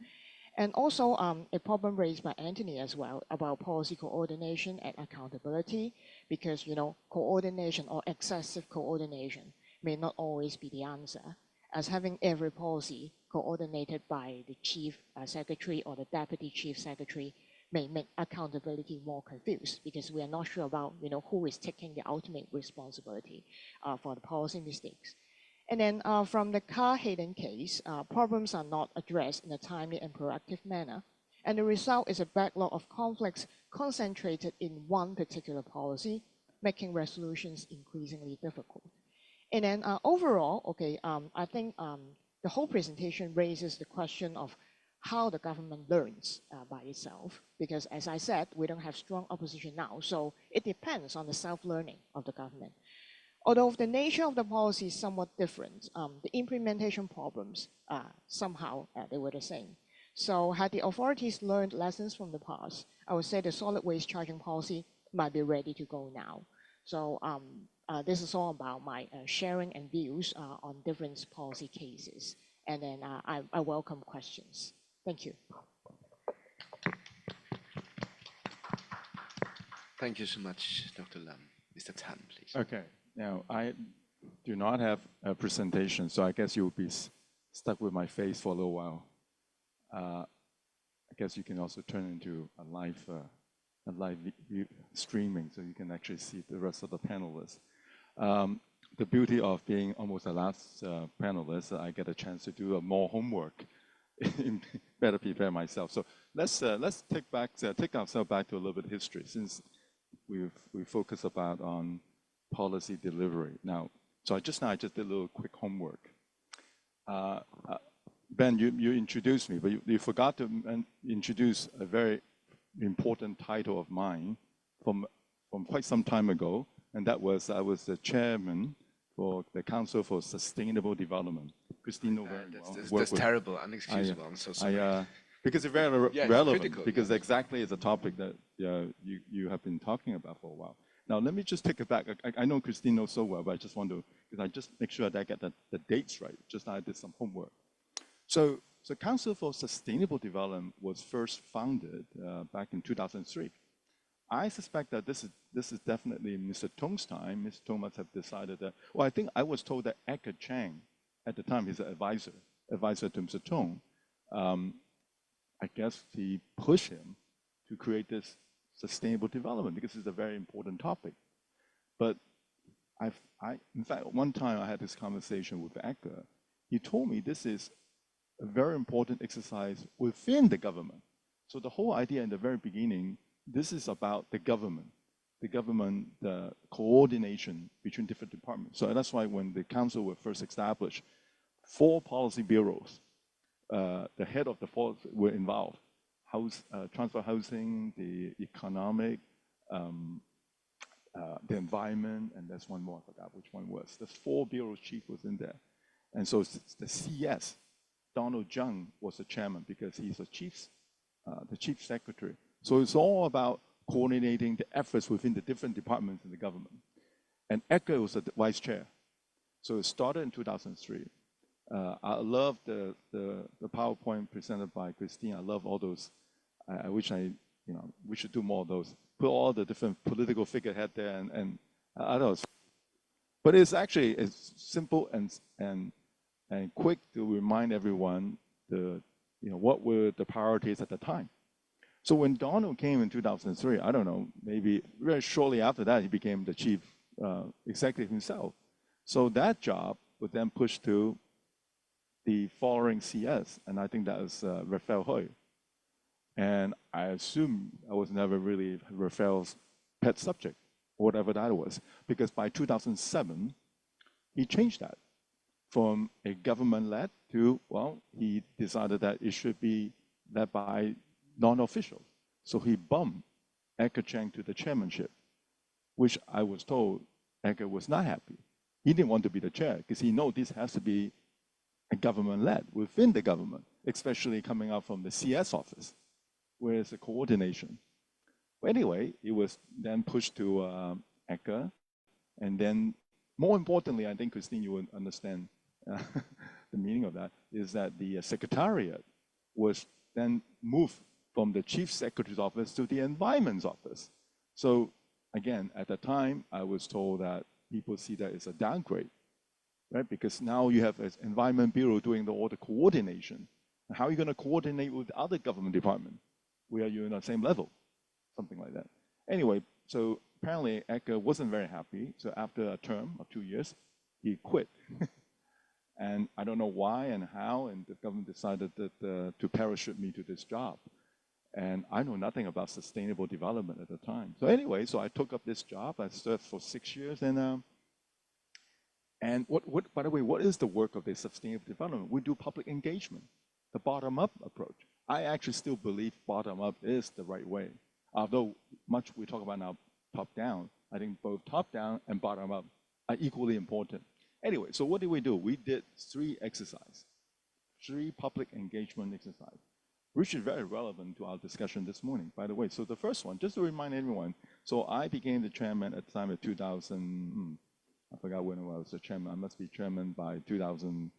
And also a problem raised by Anthony as well about policy coordination and accountability, because coordination or excessive coordination may not always be the answer, as having every policy coordinated by the chief secretary or the deputy chief secretary may make accountability more confused, because we are not sure about who is taking the ultimate responsibility for the policy mistakes. And then from the car hidden case, problems are not addressed in a timely and proactive manner. And the result is a backlog of conflicts concentrated in one particular policy, making resolutions increasingly difficult. And then overall, okay, I think the whole presentation raises the question of how the government learns by itself, because as I said, we don't have strong opposition now. So it depends on the self-learning of the government. Although the nature of the policy is somewhat different, the implementation problems, somehow they were the same. So had the authorities learned lessons from the past, I would say the solid waste charging policy might be ready to go now. So this is all about my sharing and views on different policy cases. And then I welcome questions. Thank you. Thank you so much, Dr. Lam. Mr. Tan, please. Okay. Now, I do not have a presentation, so I guess you'll be stuck with my face for a little while. I guess you can also turn into a live streaming, so you can actually see the rest of the panelists. The beauty of being almost the last panelist, I get a chance to do more homework, better prepare myself. So let's take ourselves back to a little bit of history, since we focus about on policy delivery. Now, so I just did a little quick homework. Ben, you introduced me, but you forgot to introduce a very important title of mine from quite some time ago, and that was I was the chairman for the Council for Sustainable Development. Christine knows very well. That's terrible, unexcusable. I'm so sorry. Because it's very yeah, relevant, critical, because yeah. exactly is a topic that you have been talking about for a while. Now, let me just take it back. I know Christine knows so well, but I just want to, because I just make sure that I get the dates right. Just I did some homework. So Council for Sustainable Development was first founded back in 2003. I suspect that this is definitely Mr. Cheung's time. Mr. Cheung must have decided that, well, I think I was told that Edgar Chang, at the time, he's an advisor to Mr. Cheung. I guess he pushed him to create this sustainable development because it's a very important topic. But in fact, one time I had this conversation with Edgar. He told me this is a very important exercise within the government. So the whole idea in the very beginning, this is about the government, the coordination between different departments. So that's why when the council was first established, 4 policy bureaus, the head of the 4 were involved. Transport housing, the economic, the environment, and there's one more, I forgot which one was. The 4 bureaus chief was in there. And so the CS, Donald Cheung, was the chairman because he's the chief secretary. So it's all about coordinating the efforts within the different departments in the government. And EDUHK was the vice chair. So it started in 2003. I love the PowerPoint presented by Christine. I love all those. I wish we should do more of those. Put all the different political figurehead there and others. But it's actually simple and quick to remind everyone what were the priorities at the time. So when Donald came in 2003, I don't know, maybe very shortly after that, he became the chief executive himself. So that job was then pushed to the following CS, and I think that was Raphael Hui. And I assume I was never really Raphael's pet subject, whatever that was, because by 2007, he changed that from a government-led to, well, he decided that it should be led by non-officials. So he bumped Edgar Cheung to the chairmanship, which I was told Edgar was not happy. He didn't want to be the chair because he knows this has to be a government-led within the government, especially coming out from the CS office, where it's the coordination. But anyway, it was then pushed to Edgar, and then more importantly, I think Christine, you will understand the meaning of that, is that the secretariat was then moved from the chief secretary's office to the environment's office. So again, at the time, I was told that people see that as a downgrade, right? Because now you have an environment bureau doing all the coordination. How are you going to coordinate with other government department? Are you on the same level? Something like that. Anyway, so apparently Edgar wasn't very happy. So after a term of 2 years, he quit. And I don't know why and how, and the government decided that to parachute me to this job. And I know nothing about sustainable development at the time. So anyway, so I took up this job. I served for 6 years. And by the way, what is the work of the sustainable development? We do public engagement, the bottom-up approach. I actually still believe bottom-up is the right way. Although much we talk about now top-down, I think both top-down and bottom-up are equally important. Anyway, so what did we do? We did 3 exercises, 3 public engagement exercises, which is very relevant to our discussion this morning, by the way. So the first one, just to remind everyone, so I became the chairman at the time of 2000, I forgot when I was the chairman. I must be chairman by 2000,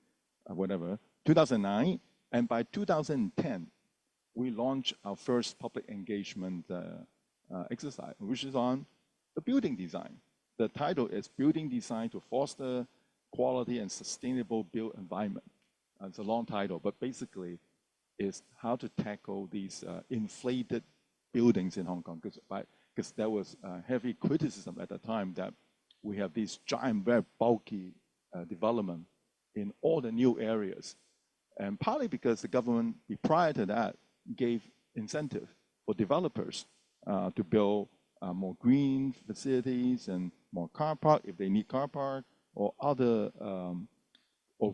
2009. And by 2010, we launched our first public engagement exercise, which is on the building design. The title is Building Design to Foster Quality and Sustainable Built Environment. It's a long title, but basically is how to tackle these inflated buildings in Hong Kong, because there was heavy criticism at the time that we have these giant, very bulky development in all the new areas. And partly because the government, prior to that, gave incentive for developers to build more green facilities and more car park if they need car park, or other or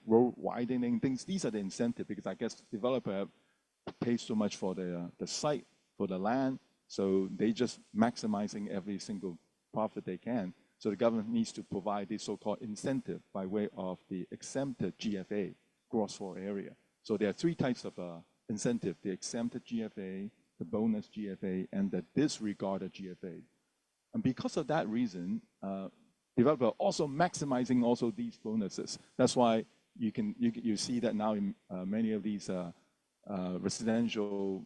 road widening things. These are the incentive, because I guess the developer have paid so much for the site, for the land, so they just maximizing every single profit they can. So the government needs to provide this so-called incentive by way of the exempted GFA, gross floor area. So there are 3 types of incentive: the exempted GFA, the bonus GFA, and the disregarded GFA. And because of that reason, developer also maximizing also these bonuses. That's why you see that now in many of these residential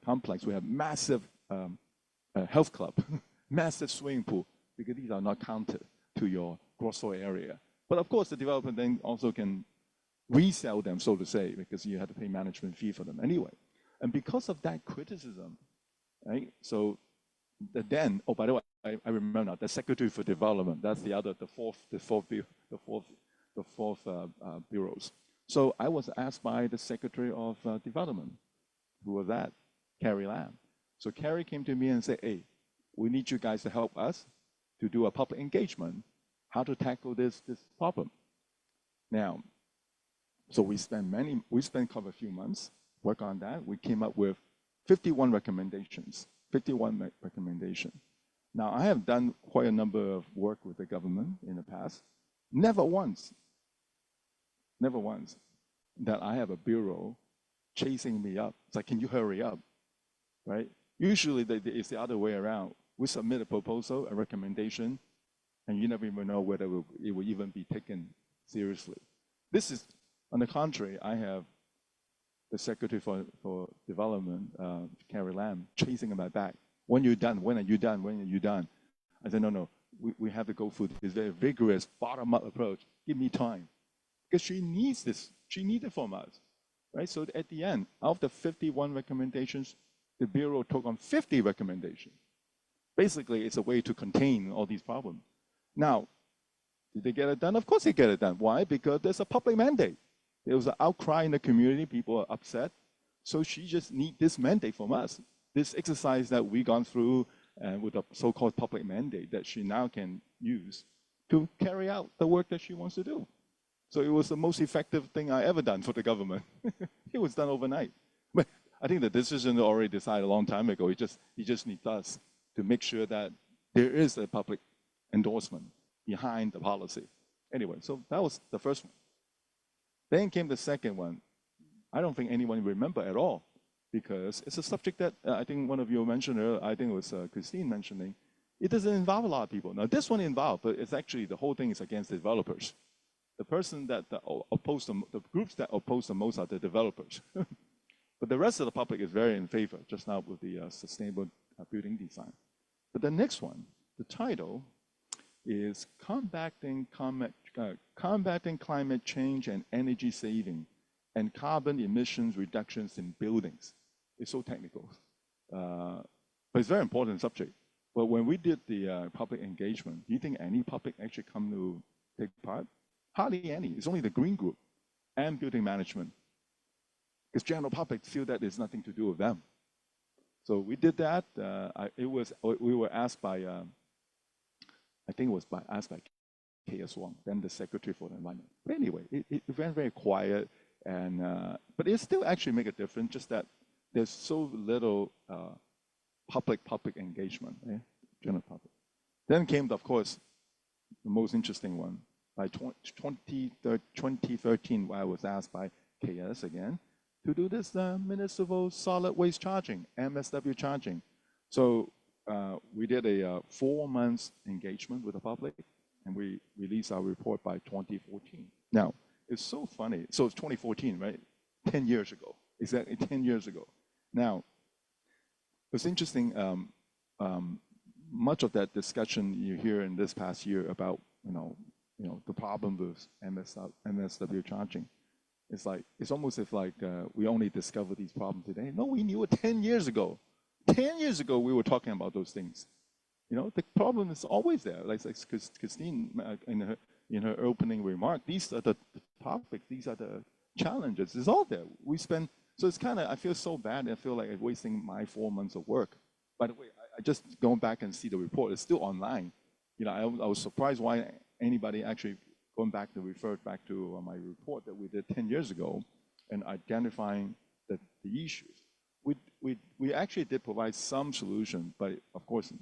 complex, we have massive health club, massive swimming pool, because these are not counted to your gross floor area. But of course, the developer then also can resell them, so to say, because you have to pay management fee for them anyway. And because of that criticism, right? So then, oh, by the way, I remember now, the Secretary for Development, that's the fourth bureaus. So I was asked by the Secretary of Development, Who was that? Kay Lam. So Kay came to me and said, hey, we need you guys to help us to do a public engagement, how to tackle this problem. Now, so we spent quite a few months work on that. We came up with 51 recommendations, 51 recommendations. Now, I have done quite a number of work with the government in the past. Never once that I have a bureau chasing me up. It's like, can you hurry up, right? Usually it's the other way around. We submit a proposal, a recommendation, and you never even know whether it will even be taken seriously. This is, on the contrary, I have the Secretary for Development, Kay Lam, chasing my back. When you're done, when are you done, when are you done? I said, no, we have to go through this very vigorous bottom-up approach. Give me time. Because she needs this, she needs it from us, right? So at the end, out of the 51 recommendations, the Bureau took on 50 recommendations. Basically, it's a way to contain all these problems. Now, did they get it done? Of course they get it done. Why? Because there's a public mandate. There was an outcry in the community, people are upset. So she just needs this mandate from us. This exercise that we gone through with a so-called public mandate that she now can use to carry out the work that she wants to do. So it was the most effective thing I ever done for the government. It was done overnight. But I think the decision already decided a long time ago. He just needs us to make sure that there is a public endorsement behind the policy. Anyway, so that was the first one. Then came the second one. I don't think anyone remember at all, because it's a subject that I think one of you mentioned earlier, I think it was Christine mentioning. It doesn't involve a lot of people. Now this one involved, but it's actually, the whole thing is against the developers. The person that oppose the groups that oppose the most are the developers. But the rest of the public is very in favor, just now with the sustainable building design. But the next one, the title is combating climate change and energy saving and carbon emissions reductions in buildings. It's so technical, but it's a very important subject. But when we did the public engagement, do you think any public actually come to take part? Hardly any. It's only the green group and building management, because general public feel that there's nothing to do with them. So we did that. We were asked by, I think it was asked by Kay Wong, then the Secretary for the Environment. But anyway, it went very quiet, and but it still actually make a difference. Just that there's so little public engagement, general public. Then came, of course, the most interesting one. By 2013, I was asked by KS again to do this municipal solid waste charging, MSW charging. So we did a 4 months engagement with the public, and we released our report by 2014. Now, it's so funny. So it's 2014, right? 10 years ago, exactly 10 years ago. Now, it's interesting, much of that discussion you hear in this past year about, the problem with MSW charging. It's almost if we only discovered these problems today. No, we knew it 10 years ago. 10 years ago, we were talking about those things. The problem is always there. Like Christine, in her opening remark, these are the topics, these are the challenges. It's all there. So it's kind of, I feel so bad. I feel like I'm wasting my 4 months of work. By the way, I just going back and see the report. It's still online. I was surprised why anybody actually referred back to my report that we did 10 years ago and identifying the issues. We actually did provide some solution, but of course,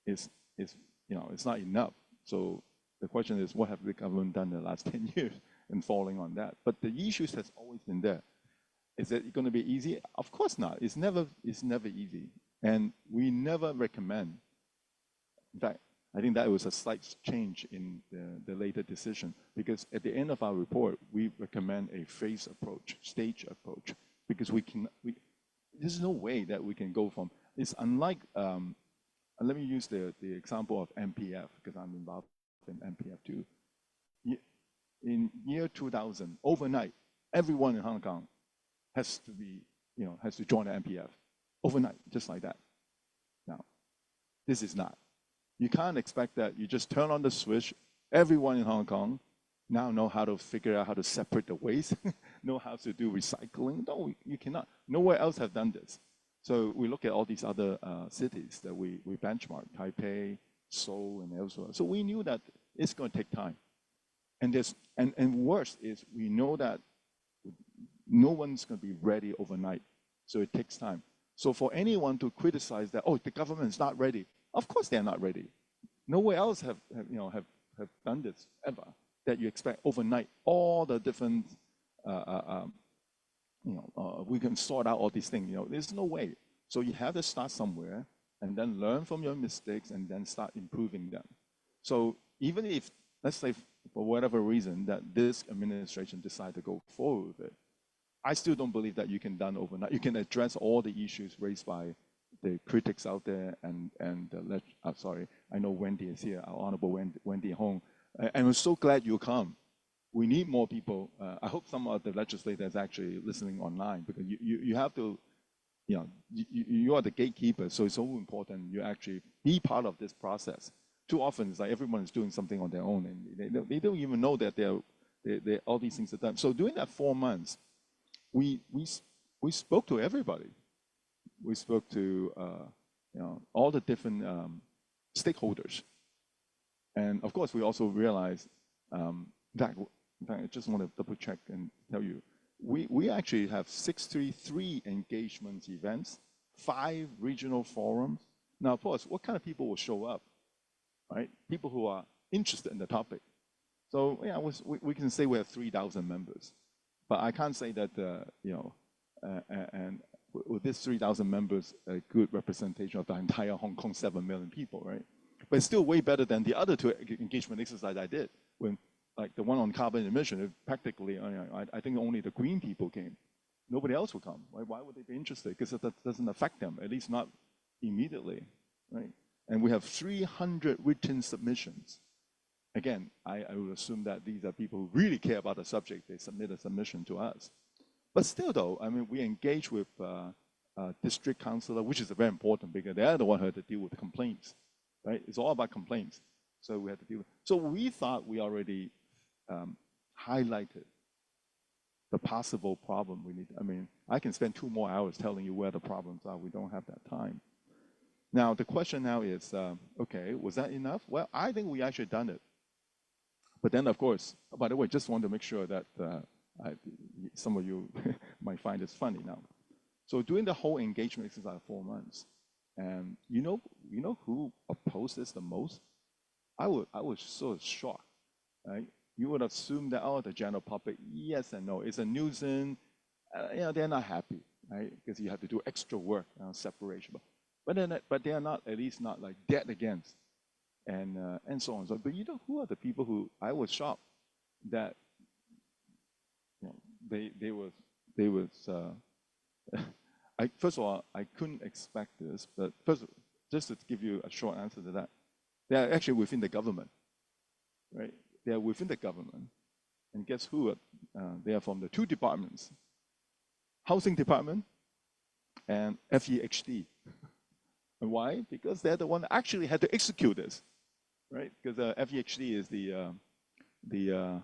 it's not enough. So the question is, what have the government done in the last 10 years and falling on that? But the issues has always been there. Is it going to be easy? Of course not. It's never easy. And we never recommend. In fact, I think that was a slight change in the later decision, because at the end of our report, we recommend a phase approach, stage approach, because there's no way that we can go from, it's unlike, let me use the example of MPF, because I'm involved in MPF too. In year 2000, overnight, everyone in Hong Kong has to join the MPF. Overnight, just like that. Now, this is not. You can't expect that you just turn on the switch, everyone in Hong Kong now know how to figure out how to separate the waste, know how to do recycling. No, you cannot. Nowhere else have done this. So we look at all these other cities that we benchmark, Taipei, Seoul, and elsewhere. So we knew that it's going to take time. And worse is we know that no one's going to be ready overnight. So it takes time. So for anyone to criticize that, oh, the government is not ready, of course they're not ready. Nowhere else have done this ever, that you expect overnight all the different, we can sort out all these things. There's no way. So you have to start somewhere and then learn from your mistakes and then start improving them. So even if, let's say, for whatever reason that this administration decide to go forward with it, I still don't believe that you can done overnight. You can address all the issues raised by the critics out there sorry, I know Wendy is here, our Honorable Wendy Hong, and we're so glad you come. We need more people. I hope some of the legislators actually listening online, because you have to, you are the gatekeeper, so it's so important you actually be part of this process. Too often it's like everyone is doing something on their own, and they don't even know that all these things are done. So during that 4 months, we spoke to everybody. We spoke to all the different stakeholders, and of course we also realized that. In fact, I just want to double check and tell you, we actually have 63 engagement events, 5 regional forums. Now, of course, what kind of people will show up, right? People who are interested in the topic. So yeah, we can say we have 3,000 members, but I can't say that and with this 3,000 members, a good representation of the entire Hong Kong 7 million people, right? But it's still way better than the other 2 engagement exercises I did. When, like the one on carbon emission, practically, I think only the green people came. Nobody else will come. Right? Why would they be interested? Because that doesn't affect them, at least not immediately, right? And we have 300 written submissions. Again, I would assume that these are people who really care about the subject. They submit a submission to us. But still, though, I mean, we engage with district councillor, which is very important because they're the one who had to deal with the complaints, right? It's all about complaints. So we had to deal with. So we thought we already highlighted the possible problem we need. I mean, I can spend 2 more hours telling you where the problems are. We don't have that time. Now, the question now is, okay, was that enough? Well, I think we actually done it. But then, of course, by the way, just want to make sure that some of you might find this funny now. So during the whole engagement exercise of 4 months, and you know who opposed this the most? I was so shocked, right? You would assume that, oh, the general public, yes and no. It's a nuisance. They're not happy, right? Because you have to do extra work, separation. But they are not, at least not like dead against, and so on. So, but who are the people who I was shocked that they was first of all, I couldn't expect this, but first, just to give you a short answer to that, they are actually within the government, right? They are within the government, and guess who? They are from the 2 departments, Housing Department and FEHD. And why? Because they're the one that actually had to execute this, right? Because FEHD is the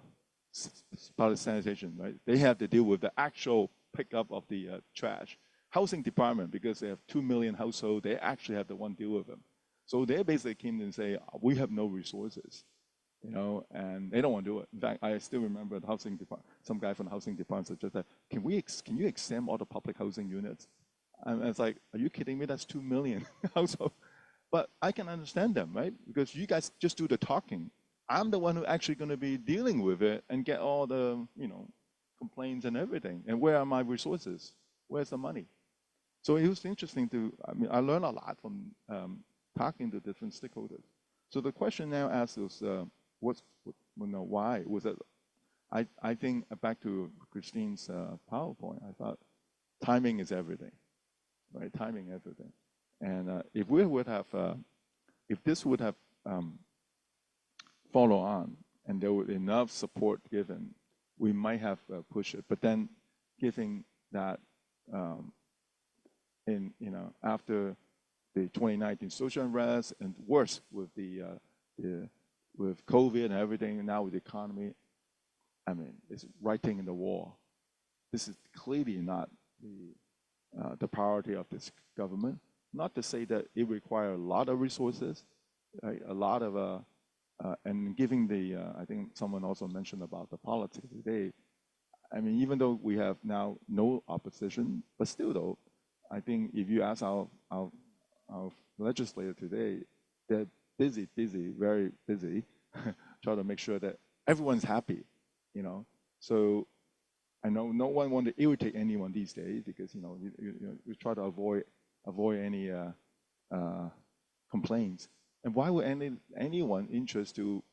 part of sanitation, right? They have to deal with the actual pickup of the trash. Housing Department, because they have 2 million households, they actually have the one deal with them. So they basically came and say, we have no resources, and they don't want to do it. In fact, I still remember the housing department, some guy from the housing department suggested, can you exempt all the public housing units? And it's like, are you kidding me? That's 2 million households. But I can understand them, right? Because you guys just do the talking. I'm the one who actually going to be dealing with it and get all the, complaints and everything. And where are my resources? Where's the money? So it was interesting I learned a lot from talking to different stakeholders. So the question now asked is, why was it? I think back to Christine's PowerPoint, I thought timing is everything, right? Timing everything. And if we would have, if this would have followed on and there was enough support given, we might have pushed it. But then giving that after the 2019 social unrest and worse with with COVID and everything, and now with the economy, I mean, it's writing in the wall. This is clearly not the priority of this government. Not to say that it requires a lot of resources, right? A lot of, and giving the, I think someone also mentioned about the politics today. I mean, even though we have now no opposition, but still though, I think if you ask our legislator today, they're busy, very busy, trying to make sure that everyone's happy, you know. So I know no one wants to irritate anyone these days because, you know, you try to avoid any complaints. And why would anyone interested to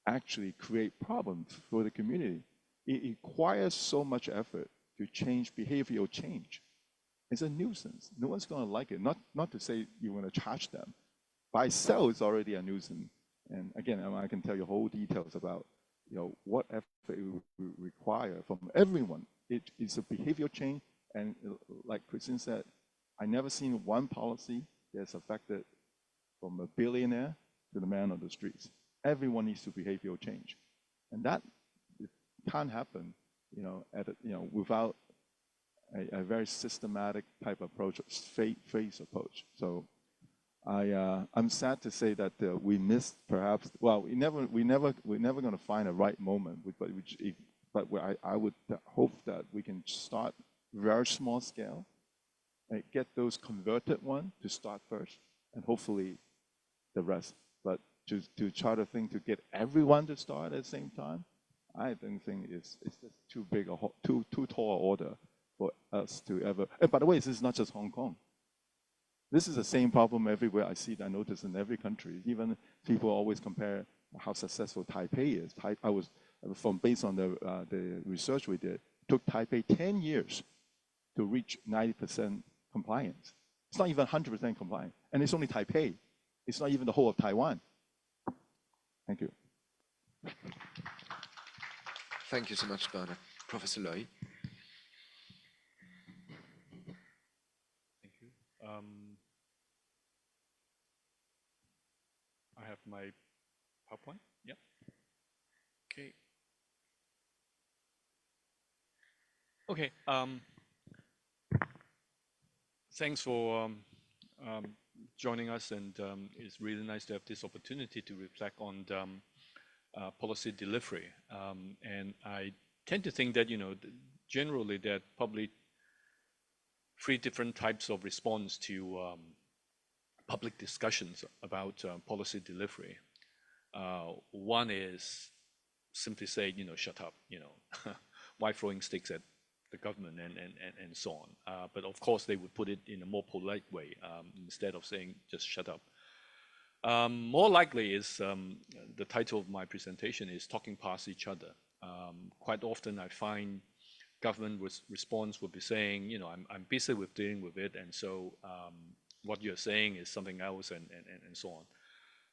actually create problems for the community? It requires so much effort to change behavioral change. It's a nuisance. No one's going to like it. Not to say you want to charge them. By itself, it's already a nuisance. And again, I can tell you whole details about, you know, what effort it will require from everyone. It's a behavioral change. And like Christine said, I never seen one policy that's affected from a billionaire to the man on the streets. Everyone needs to behavioral change. And that can't happen, you know, without a very systematic type approach, phase approach. So I'm sad to say that we missed perhaps. Well, we're never going to find a right moment. But I would hope that we can start very small scale, and get those converted one to start first, and hopefully the rest. But to try to think to get everyone to start at the same time, I don't think it's just too big too tall order for us to ever. And by the way, this is not just Hong Kong. This is the same problem everywhere. I see it. I notice in every country. Even people always compare how successful Taipei is. Based on the research we did, it took Taipei 10 years to reach 90% compliance. It's not even 100% compliant, and it's only Taipei. It's not even the whole of Taiwan. Thank you. Thank you so much, Bernard. Professor Lui. Thank you. I have my PowerPoint. Yep. Okay. Okay. Thanks for joining us, and it's really nice to have this opportunity to reflect on policy delivery. And I tend to think that, you know, generally there are probably three different types of response to public discussions about policy delivery. One is simply say, you know, shut up, you know, why throwing sticks at the government and so on. But of course, they would put it in a more polite way instead of saying just shut up. More likely is the title of my presentation is talking past each other. Quite often I find government response would be saying, you know, I'm busy with dealing with it, and so what you're saying is something else, and so on.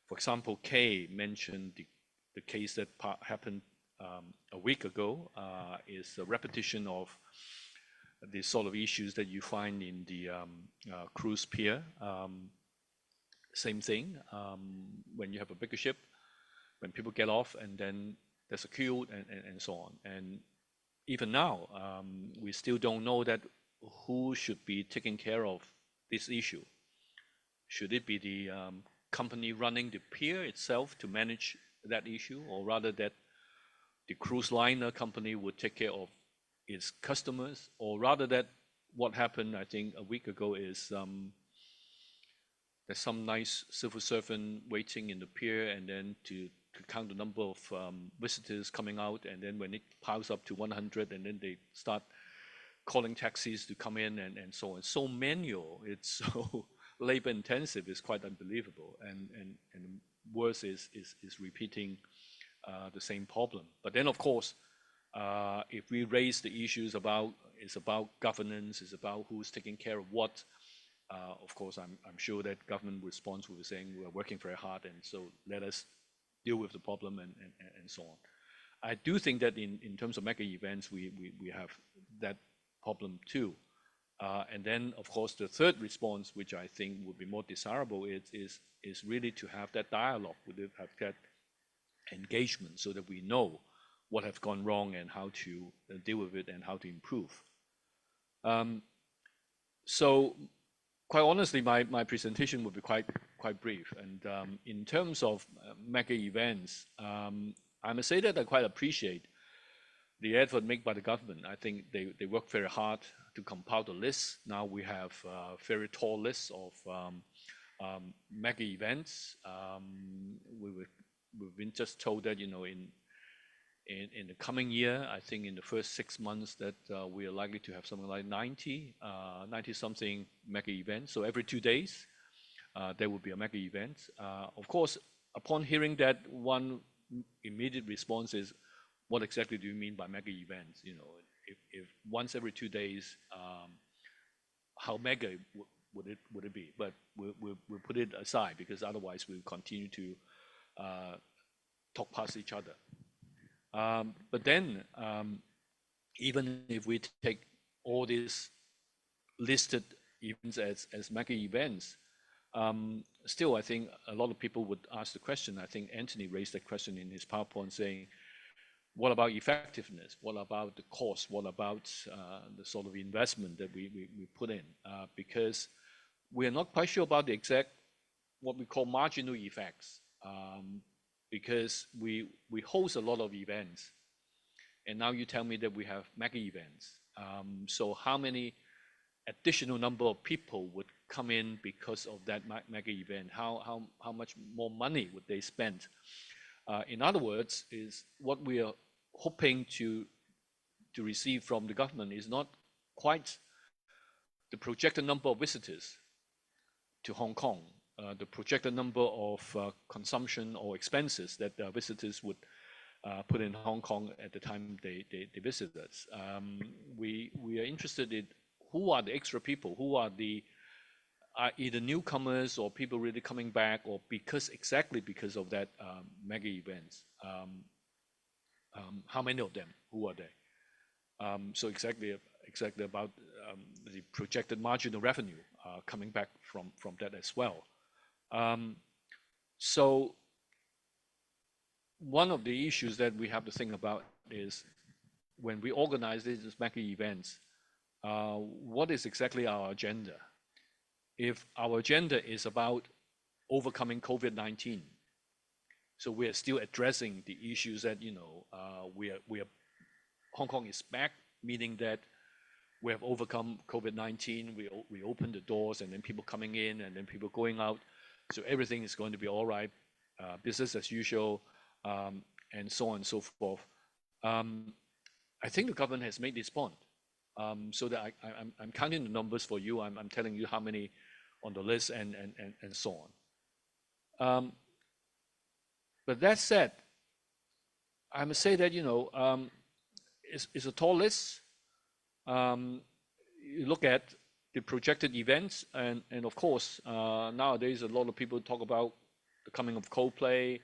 For example, Kay mentioned the case that happened a week ago is a repetition of the sort of issues that you find in the cruise pier. Same thing, when you have a bigger ship, when people get off and then there's a queue and so on. And even now, we still don't know that who should be taking care of this issue. Should it be the company running the pier itself to manage that issue, or rather that the cruise liner company would take care of its customers, or rather that what happened, I think, a week ago is there's some nice civil servant waiting in the pier, and then to count the number of visitors coming out, and then when it piles up to 100, and then they start calling taxis to come in and so on. It's so manual, it's so labor intensive, it's quite unbelievable. And worse is repeating the same problem. But then of course, if we raise the issues about governance, it's about who's taking care of what, of course, I'm sure that government response will be saying we're working very hard, and so let us deal with the problem and so on. I do think that in terms of mega events, we have that problem too. And then, of course, the third response, which I think would be more desirable, is really to have that dialogue, have that engagement, so that we know what have gone wrong and how to deal with it and how to improve. So quite honestly, my presentation will be quite brief. And in terms of mega events, I must say that I quite appreciate the effort made by the government. I think they work very hard to compile the list. Now we have a very tall list of mega events. We've been just told that, in the coming year, I think in the first 6 months that we are likely to have something like 90 something mega events. So every 2 days, there will be a mega event. Of course, upon hearing that, one immediate response is, what exactly do you mean by mega events? If once every 2 days, how mega would it be? But we'll put it aside, because otherwise we'll continue to talk past each other. But then, even if we take all these listed events as mega events, still I think a lot of people would ask the question. I think Anthony raised that question in his PowerPoint, saying, what about effectiveness? What about the cost? What about the sort of investment that we put in? Because we are not quite sure about the exact, what we call marginal effects, because we host a lot of events. And now you tell me that we have mega events. So how many additional number of people would come in because of that mega event? How much more money would they spend? In other words, is what we are hoping to receive from the government is not quite the projected number of visitors to Hong Kong, the projected number of consumption or expenses that visitors would put in Hong Kong at the time they visit us. We are interested in who are the extra people, who are the either newcomers or people really coming back, or exactly because of that mega events. How many of them? Who are they? So exactly about the projected marginal revenue coming back from that as well. So one of the issues that we have to think about is, when we organize these mega events, what is exactly our agenda? If our agenda is about overcoming COVID-19, so we are still addressing the issues that, Hong Kong is back, meaning that we have overcome COVID-19, we open the doors, and then people coming in, and then people going out. So everything is going to be all right, business as usual, and so on and so forth. I think the government has made this point, so that I'm counting the numbers for you. I'm telling you how many on the list and so on. But that said, I must say that, it's a tall list. You look at the projected events, and of course, nowadays a lot of people talk about the coming of Coldplay.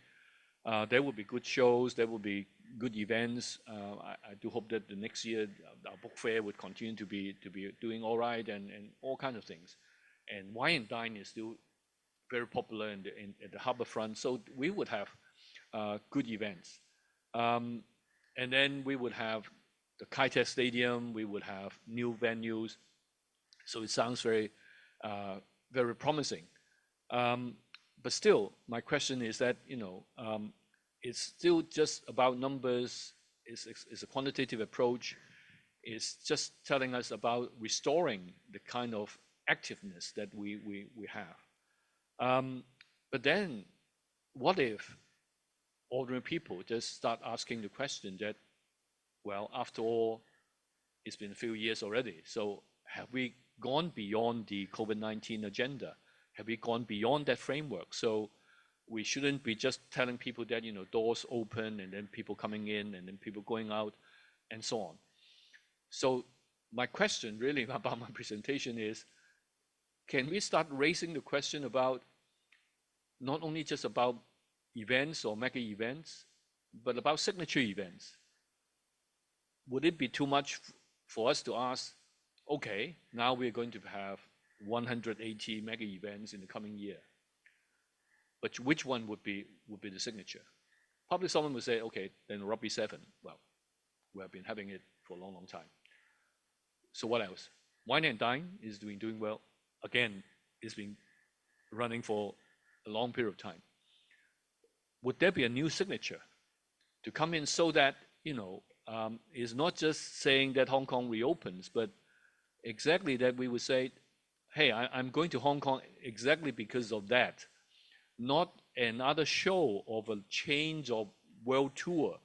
There will be good shows, there will be good events. I do hope that the next year our book fair would continue to be doing all right, and all kinds of things. And wine and dine is still very popular in the harbourfront, so we would have good events. And then we would have the Kai Stadium, we would have new venues. So it sounds very, very promising. But still, my question is that, it's still just about numbers. It's a quantitative approach. It's just telling us about restoring the kind of activeness that we have. But then, what if ordinary people just start asking the question that, well, after all, it's been a few years already. So have we gone beyond the COVID-19 agenda? Have we gone beyond that framework? So we shouldn't be just telling people that, doors open and then people coming in and then people going out and so on. So my question really about my presentation is, can we start raising the question about not only just about events or mega events, but about signature events? Would it be too much for us to ask, okay, now we're going to have 180 mega events in the coming year, but which one would be the signature? Probably someone would say, okay, then Rugby 7. Well, we have been having it for a long, long time. So what else? Wine and Dine is doing well. Again, it's been running for a long period of time. Would there be a new signature to come in so that, it's not just saying that Hong Kong reopens, but exactly that we would say, hey, I'm going to Hong Kong exactly because of that, not another show of a change of world tour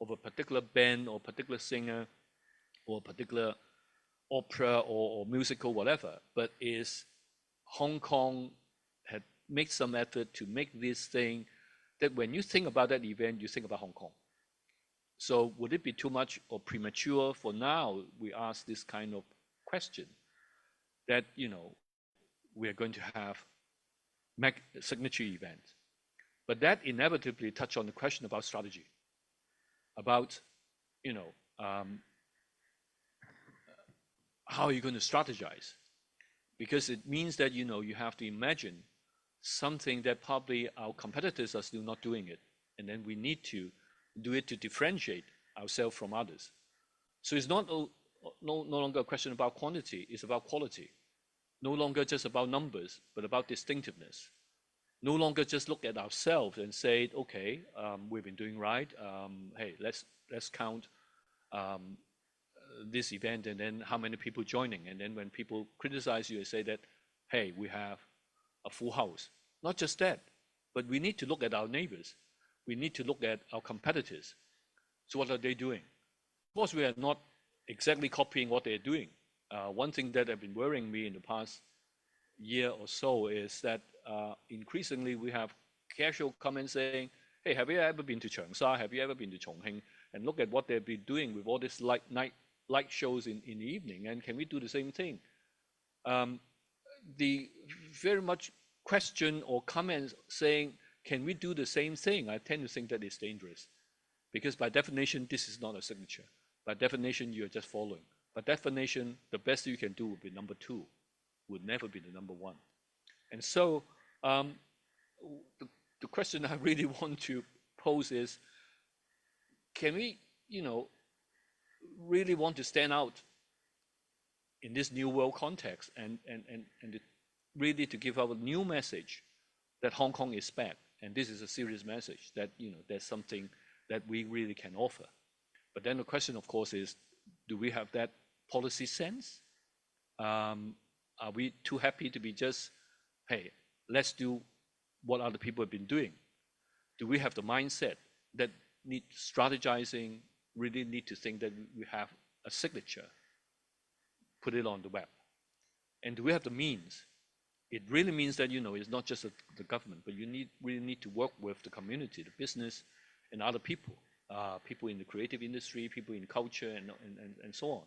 of a particular band or particular singer or a particular opera or musical, whatever, but is Hong Kong had made some effort to make this thing that when you think about that event, you think about Hong Kong. So would it be too much or premature for now we ask this kind of question that, we are going to have signature events? But that inevitably touch on the question about strategy, about, how are you going to strategize? Because it means that, you have to imagine something that probably our competitors are still not doing it. And then we need to do it to differentiate ourselves from others. So it's not no longer a question about quantity, it's about quality. No longer just about numbers, but about distinctiveness. No longer just look at ourselves and say, okay, we've been doing right. Hey, let's count this event and then how many people joining. And then when people criticize you and say that, hey, we have a full house. Not just that, but we need to look at our neighbors. We need to look at our competitors. So what are they doing? Of course, we are not exactly copying what they're doing. One thing that has been worrying me in the past year or so is that increasingly we have casual comments saying, hey, have you ever been to Cheung? Have you ever been to Chongqing? And look at what they've been doing with all these light shows in the evening, and can we do the same thing? The very much question or comments saying, can we do the same thing? I tend to think that it's dangerous, because by definition, this is not a signature. By definition, you're just following. By definition, the best you can do would be number 2, would never be the number 1. And so the question I really want to pose is, can we, really want to stand out in this new world context and really to give out a new message that Hong Kong is back. And this is a serious message that, there's something that we really can offer. But then the question, of course, is, do we have that policy sense? Are we too happy to be just, hey, let's do what other people have been doing? Do we have the mindset that need strategizing, really need to think that we have a signature, put it on the web? And do we have the means? It really means that, it's not just the government, but you really need to work with the community, the business, and other people, people in the creative industry, people in culture, and so on.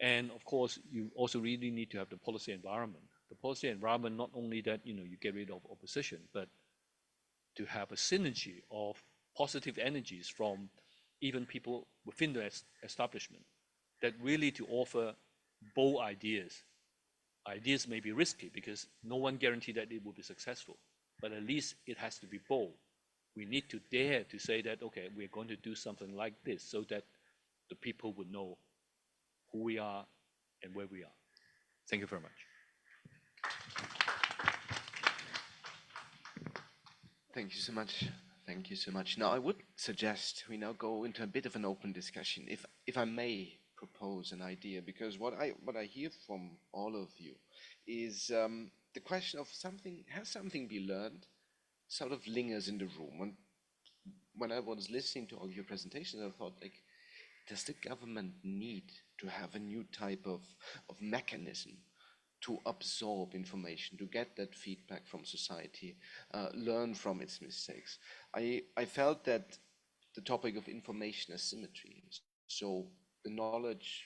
And of course, you also really need to have the policy environment. The policy environment, not only that, you get rid of opposition, but to have a synergy of positive energies from even people within the establishment, that really to offer bold ideas. Ideas may be risky because no one guarantees that it will be successful, but at least it has to be bold. We need to dare to say that, okay, we're going to do something like this so that the people would know who we are and where we are. Thank you very much. Thank you so much. Thank you so much. Now, I would suggest we now go into a bit of an open discussion, if I may propose an idea, because what I hear from all of you is the question of has something been learned, sort of lingers in the room. When I was listening to all your presentations, I thought, like, does the government need to have a new type of mechanism to absorb information, to get that feedback from society, learn from its mistakes? I felt that the topic of information asymmetry, so the knowledge,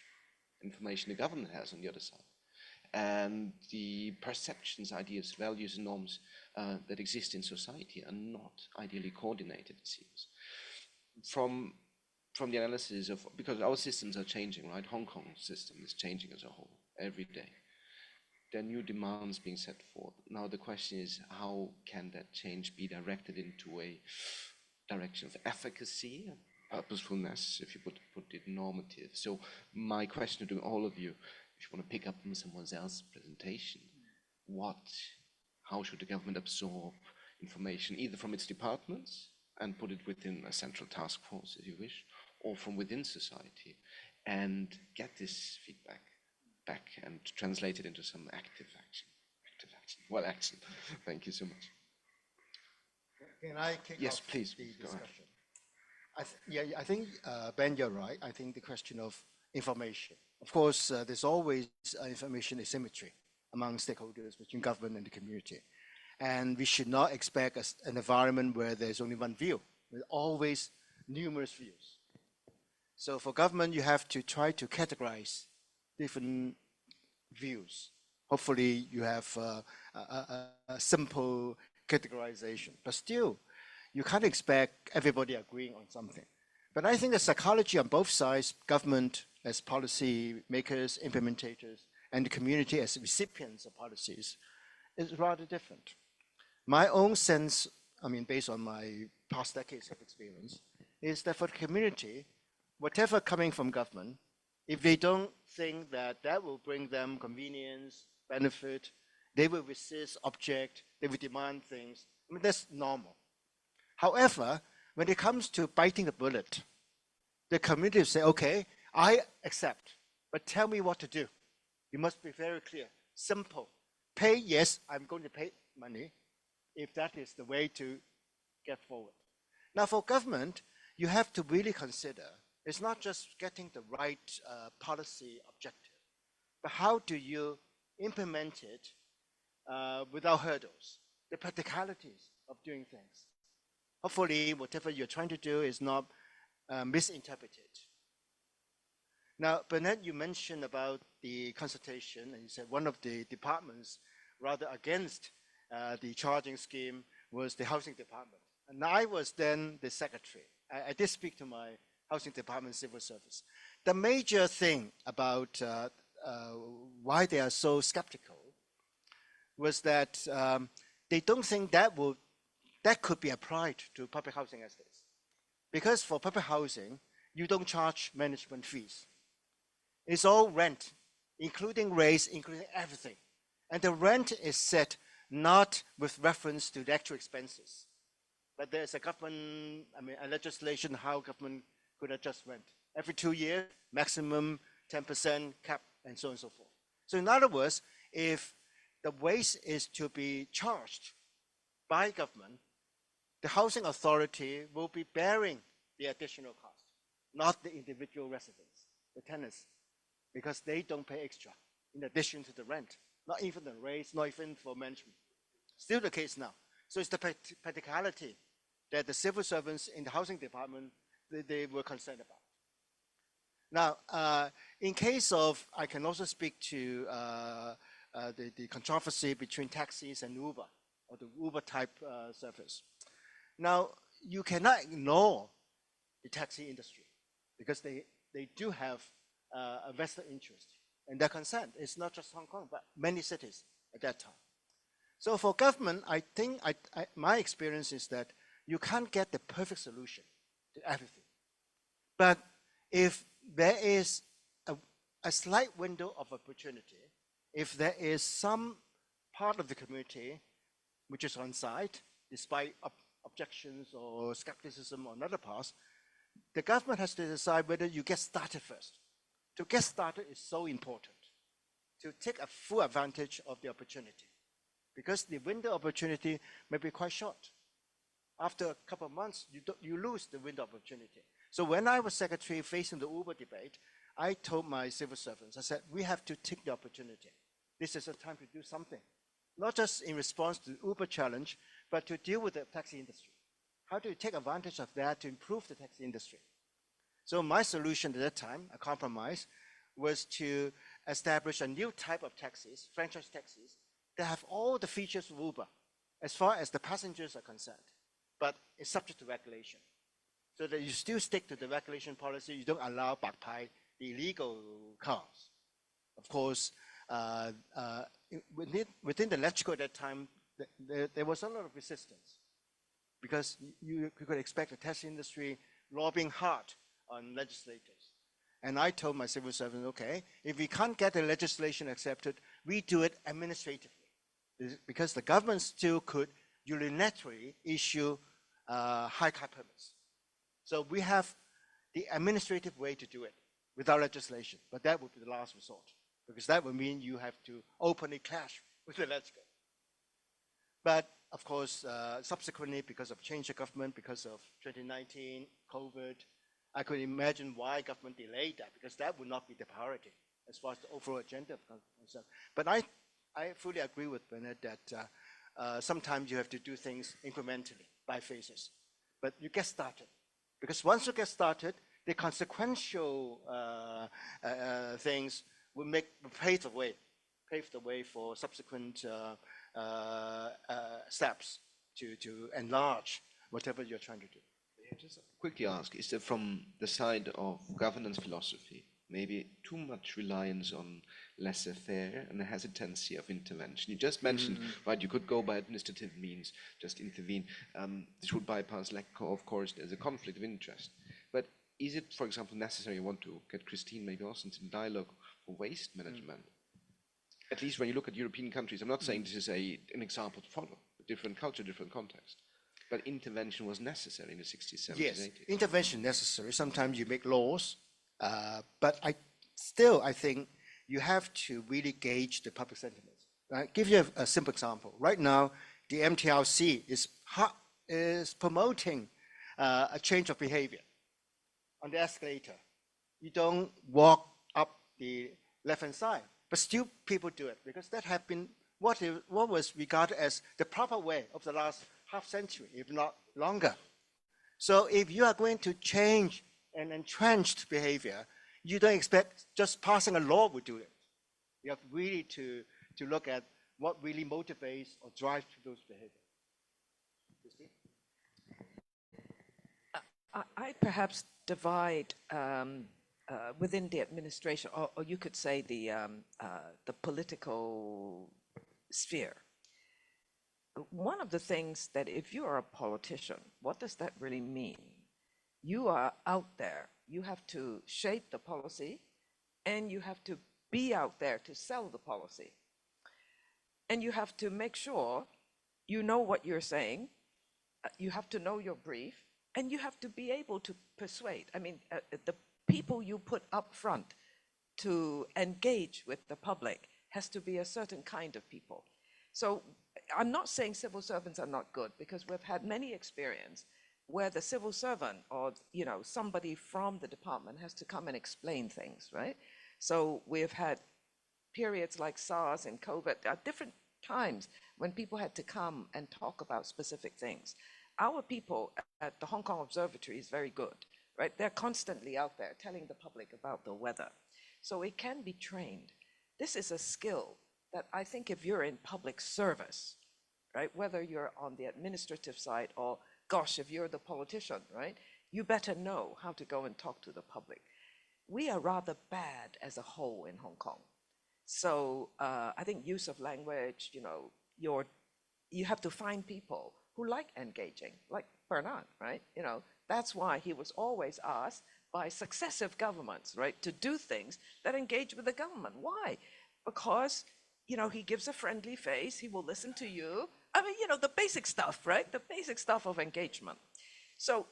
information the government has on the other side, and the perceptions, ideas, values, and norms that exist in society are not ideally coordinated, it seems. From the analysis of, because our systems are changing, right? Hong Kong system is changing as a whole every day. There are new demands being set forth. Now the question is, how can that change be directed into a direction of efficacy, purposefulness, if you put it normative. So my question to all of you, if you want to pick up from someone else's presentation, how should the government absorb information, either from its departments and put it within a central task force, if you wish, or from within society, and get this feedback back and translate it into some active action. Well, action. Thank you so much. Can I kick Yes, off please. the Go ahead. discussion? I think, Ben, you're right. I think the question of information. Of course, there's always information asymmetry among stakeholders between government and the community. And we should not expect an environment where there's only one view. There's always numerous views. So for government, you have to try to categorize different views. Hopefully, you have a simple categorization. But still, you can't expect everybody agreeing on something. But I think the psychology on both sides, government as policy makers, implementators, and the community as recipients of policies, is rather different. My own sense, I mean, based on my past decades of experience, is that for the community, whatever coming from government, if they don't think that that will bring them convenience, benefit, they will resist, object, they will demand things. I mean, that's normal. However, when it comes to biting the bullet, the community will say, okay, I accept, but tell me what to do. You must be very clear, simple. Pay, yes, I'm going to pay money, if that is the way to get forward. Now for government, you have to really consider, it's not just getting the right policy objective, but how do you implement it without hurdles, the practicalities of doing things. Hopefully, whatever you're trying to do is not misinterpreted. Now, Bernard, you mentioned about the consultation, and you said one of the departments rather against the charging scheme was the housing department. And I was then the secretary. I did speak to my housing department civil service. The major thing about why they are so skeptical was that they don't think that could be applied to public housing estates. Because for public housing, you don't charge management fees. It's all rent, including rates, including everything. And the rent is set not with reference to the actual expenses, but there's a government, a legislation how government could adjust rent. Every 2 years, maximum 10% cap, and so on and so forth. So in other words, if the waste is to be charged by government, the housing authority will be bearing the additional cost, not the individual residents, the tenants, because they don't pay extra in addition to the rent, not even the rates, not even for management. Still the case now. So it's the practicality that the civil servants in the housing department, they were concerned about. Now, in case of, I can also speak to the controversy between taxis and Uber, or the Uber type service. Now, you cannot ignore the taxi industry because they do have a vested interest and their consent. It's not just Hong Kong, but many cities at that time. So for government, I think my experience is that you can't get the perfect solution to everything. But if there is a slight window of opportunity, if there is some part of the community which is on side, despite objections or skepticism on other parts, the government has to decide whether you get started first. To get started is so important, to take a full advantage of the opportunity, because the window of opportunity may be quite short. After a couple of months, you lose the window of opportunity. So when I was secretary facing the Uber debate, I told my civil servants, I said, we have to take the opportunity. This is a time to do something, not just in response to the Uber challenge, but to deal with the taxi industry. How do you take advantage of that to improve the taxi industry? So my solution at that time, a compromise, was to establish a new type of taxis, franchise taxis, that have all the features of Uber, as far as the passengers are concerned, but it's subject to regulation. So that you still stick to the regulation policy, you don't allow bakpai, the illegal cars. Of course, within the electrical at that time, there was a lot of resistance. because you could expect the taxi industry lobbying hard on legislators. And I told my civil servant, okay, if we can't get the legislation accepted, we do it administratively. Because the government still could unilaterally issue high-car permits. So we have the administrative way to do it without legislation, but that would be the last resort, because that would mean you have to openly clash with the legislature. But of course, subsequently, because of change of government, because of 2019, COVID, I could imagine why government delayed that, because that would not be the priority as far as the overall agenda of concern. But I fully agree with Bernard that sometimes you have to do things incrementally, by phases. But you get started. Because once you get started, the consequential things will pave the way for subsequent steps to enlarge whatever you're trying to do. Just quickly ask, is there from the side of governance philosophy maybe too much reliance on laissez-faire and a hesitancy of intervention? You just mentioned, right, you could go by administrative means, just intervene. This would bypass lack of course, there's a conflict of interest. But is it, for example, necessary, I want to get Christine maybe also into the dialogue for waste management? At least when you look at European countries, I'm not saying this is an example to follow, a different culture, different context. But intervention was necessary in the 60s, 70s, yes, 80s. Intervention necessary. Sometimes you make laws, but I think you have to really gauge the public sentiment. I'll give you a simple example. Right now, the MTRC is promoting a change of behavior on the escalator. You don't walk up the left-hand side, but still people do it because that have been what was regarded as the proper way of the last half century, if not longer. So if you are going to change an entrenched behavior, you don't expect just passing a law will do it. You have really to look at what really motivates or drives those behaviors. I perhaps divide within the administration, or you could say the political sphere. One of the things that if you are a politician, what does that really mean? You are out there, you have to shape the policy, and you have to be out there to sell the policy. And you have to make sure you know what you're saying, you have to know your brief, and you have to be able to persuade. I mean, the people you put up front to engage with the public has to be a certain kind of people. So I'm not saying civil servants are not good, because we've had many experience where the civil servant or somebody from the department has to come and explain things, right? So we've had periods like SARS and COVID at different times when people had to come and talk about specific things. Our people at the Hong Kong Observatory is very good, right? They're constantly out there telling the public about the weather. So it can be trained. This is a skill that I think if you're in public service, right, whether you're on the administrative side or, gosh, if you're the politician, right, you better know how to go and talk to the public. We are rather bad as a whole in Hong Kong. So I think use of language, you have to find people who like engaging, like Bernard, right? That's why he was always asked by successive governments, right, to do things that engage with the government. Why? Because he gives a friendly face, he will listen to you. I mean, the basic stuff, right? The basic stuff of engagement. So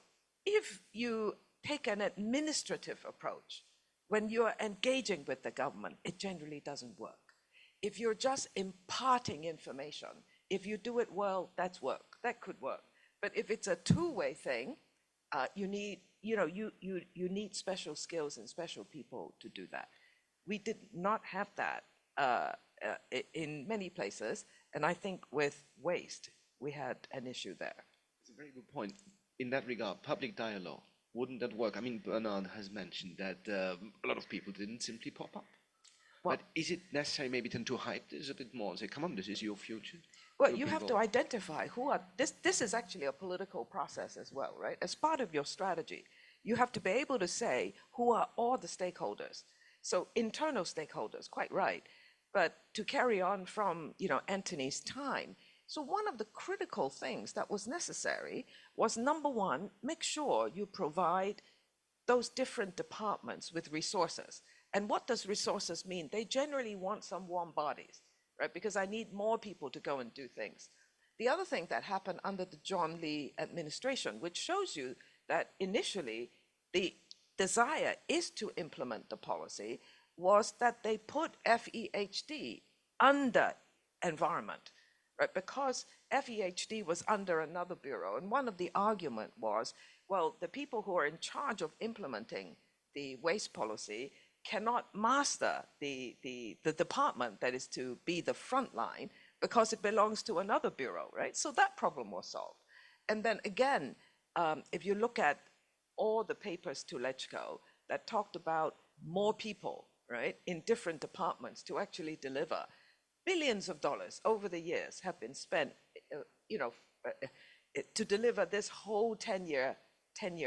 if you take an administrative approach, when you're engaging with the government, it generally doesn't work. If you're just imparting information, if you do it well, that's work, that could work. But if it's a two-way thing, you need special skills and special people to do that. We did not have that in many places, and I think with waste, we had an issue there. It's a very good point. In that regard, public dialogue, wouldn't that work? I mean, Bernard has mentioned that a lot of people didn't simply pop up. Well, but is it necessary maybe to hype this a bit more and say, come on, this is your future? Well, you have to identify who are, this is actually a political process as well, right? As part of your strategy, you have to be able to say who are all the stakeholders. So internal stakeholders, quite right. But to carry on from, Anthony's time, So one of the critical things that was necessary was, number one, make sure you provide those different departments with resources. And what does resources mean? They generally want some warm bodies, right? Because I need more people to go and do things. The other thing that happened under the John Lee administration, which shows you that initially the desire is to implement the policy, was that they put FEHD under environment, right? Because FEHD was under another bureau, and one of the argument was, well, the people who are in charge of implementing the waste policy cannot master the department that is to be the front line because it belongs to another bureau, right? So that problem was solved. And then again, if you look at all the papers to LegCo that talked about more people, right, in different departments to actually deliver, billions of dollars over the years have been spent, to deliver this whole 10-year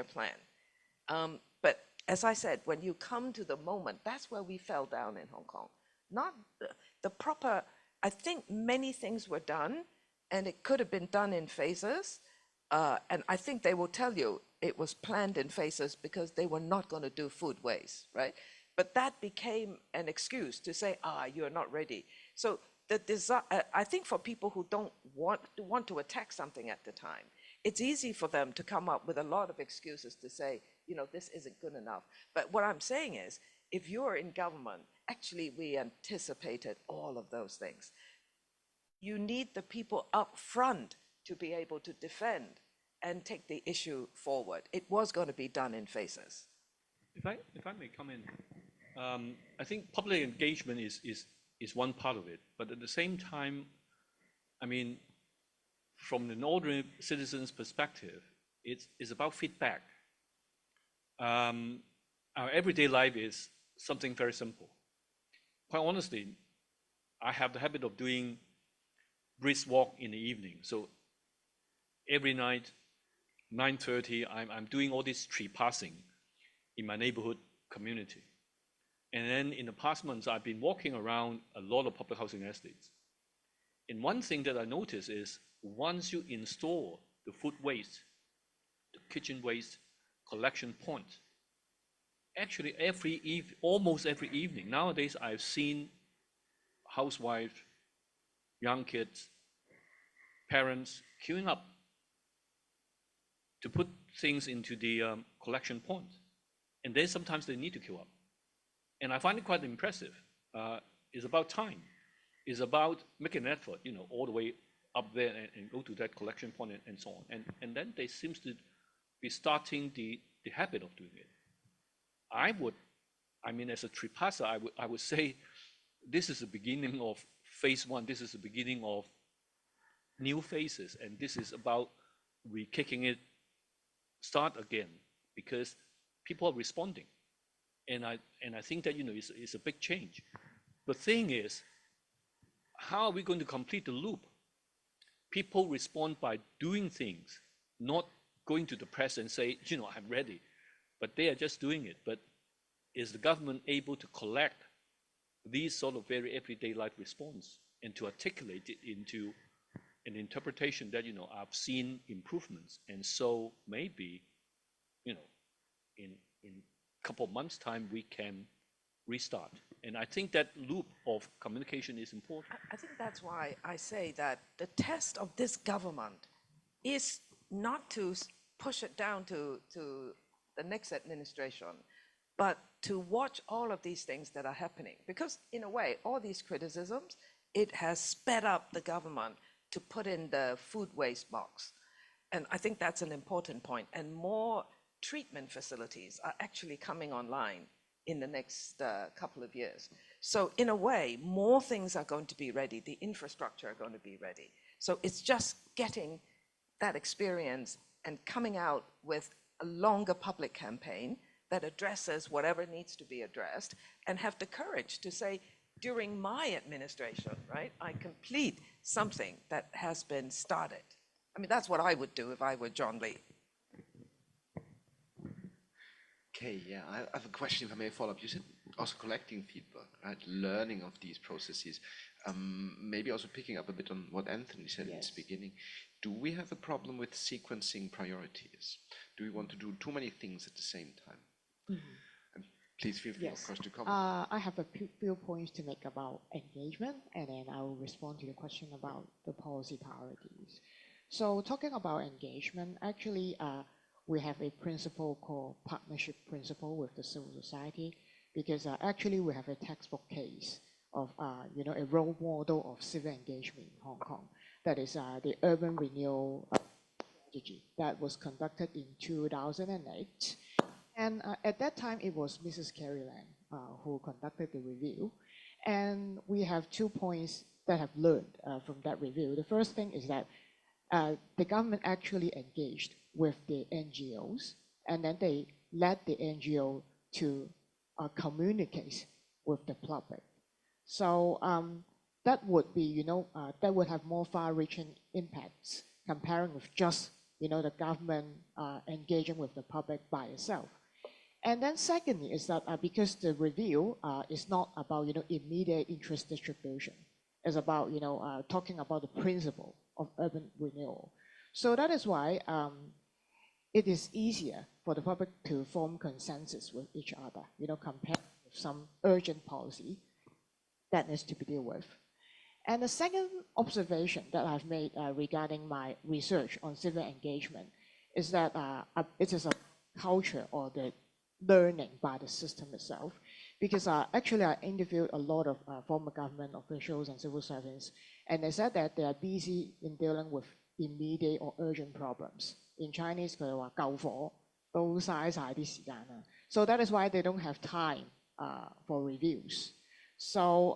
plan. But as I said, when you come to the moment, that's where we fell down in Hong Kong. Not the proper, I think many things were done, and it could have been done in phases. And I think they will tell you it was planned in phases because they were not going to do food waste, right? But that became an excuse to say, you're not ready. So the desire, I think for people who don't want to attack something at the time, it's easy for them to come up with a lot of excuses to say, this isn't good enough. But what I'm saying is, if you're in government, actually we anticipated all of those things. You need the people up front to be able to defend and take the issue forward. It was going to be done in phases. If I may come in, I think public engagement is one part of it, but at the same time, I mean, from an ordinary citizen's perspective, it's about feedback. Our everyday life is something very simple. Quite honestly, I have the habit of doing brisk walk in the evening. So every night, 9:30, I'm doing all this tree passing in my neighborhood community. And then in the past months, I've been walking around a lot of public housing estates. And one thing that I notice is once you install the food waste, the kitchen waste collection point, actually almost every evening, nowadays I've seen housewives, young kids, parents queuing up to put things into the collection point. And then sometimes they need to queue up. And I find it quite impressive. It's about time. It's about making an effort, all the way up there and go to that collection point and so on. And then they seem to be starting the habit of doing it. As a tree passer, I would say this is the beginning of phase one. This is the beginning of new phases. And this is about re-kicking it, start again, because people are responding. And I think that, it's a big change. The thing is, how are we going to complete the loop? People respond by doing things, not going to the press and say, I'm ready. But they are just doing it. But is the government able to collect these sort of very everyday life response and to articulate it into an interpretation that, I've seen improvements. And so maybe, in a couple of months' time, we can restart. And I think that loop of communication is important. I think that's why I say that the test of this government is not to push it down to the next administration, but to watch all of these things that are happening. Because in a way, all these criticisms, it has sped up the government to put in the food waste box. And I think that's an important point. And more treatment facilities are actually coming online in the next couple of years. So in a way, more things are going to be ready. The infrastructure are going to be ready. So it's just getting that experience and coming out with a longer public campaign that addresses whatever needs to be addressed and have the courage to say, during my administration, right, I complete something that has been started. I mean, that's what I would do if I were John Lee. Okay, yeah, I have a question if I may follow up. You said also collecting feedback, right? Learning of these processes. Maybe also picking up a bit on what Anthony said at the beginning. Do we have a problem with sequencing priorities? Do we want to do too many things at the same time? And please feel free, of course, to comment. I have a few points to make about engagement, and then I will respond to the question about the policy priorities. So talking about engagement, actually, we have a principle called partnership principle with the civil society, because actually we have a textbook case of a role model of civil engagement in Hong Kong. That is the urban renewal strategy that was conducted in 2008. And at that time, it was Mrs. Carrie Lam who conducted the review. And we have 2 points that have learned from that review. The first thing is that the government actually engaged with the NGOs, and then they led the NGO to communicate with the public. So that would be, that would have more far-reaching impacts comparing with just, the government engaging with the public by itself. And then secondly is that because the review is not about, immediate interest distribution. It's about, talking about the principle of urban renewal. So that is why it is easier for the public to form consensus with each other, compared with some urgent policy that needs to be dealt with. And the second observation that I've made regarding my research on civil engagement is that it is a culture or the learning by the system itself. Because actually I interviewed a lot of former government officials and civil servants, and they said that they are busy in dealing with immediate or urgent problems. In Chinese, 佢哋話救火都嘥晒啲時間啦. So that is why they don't have time for reviews. So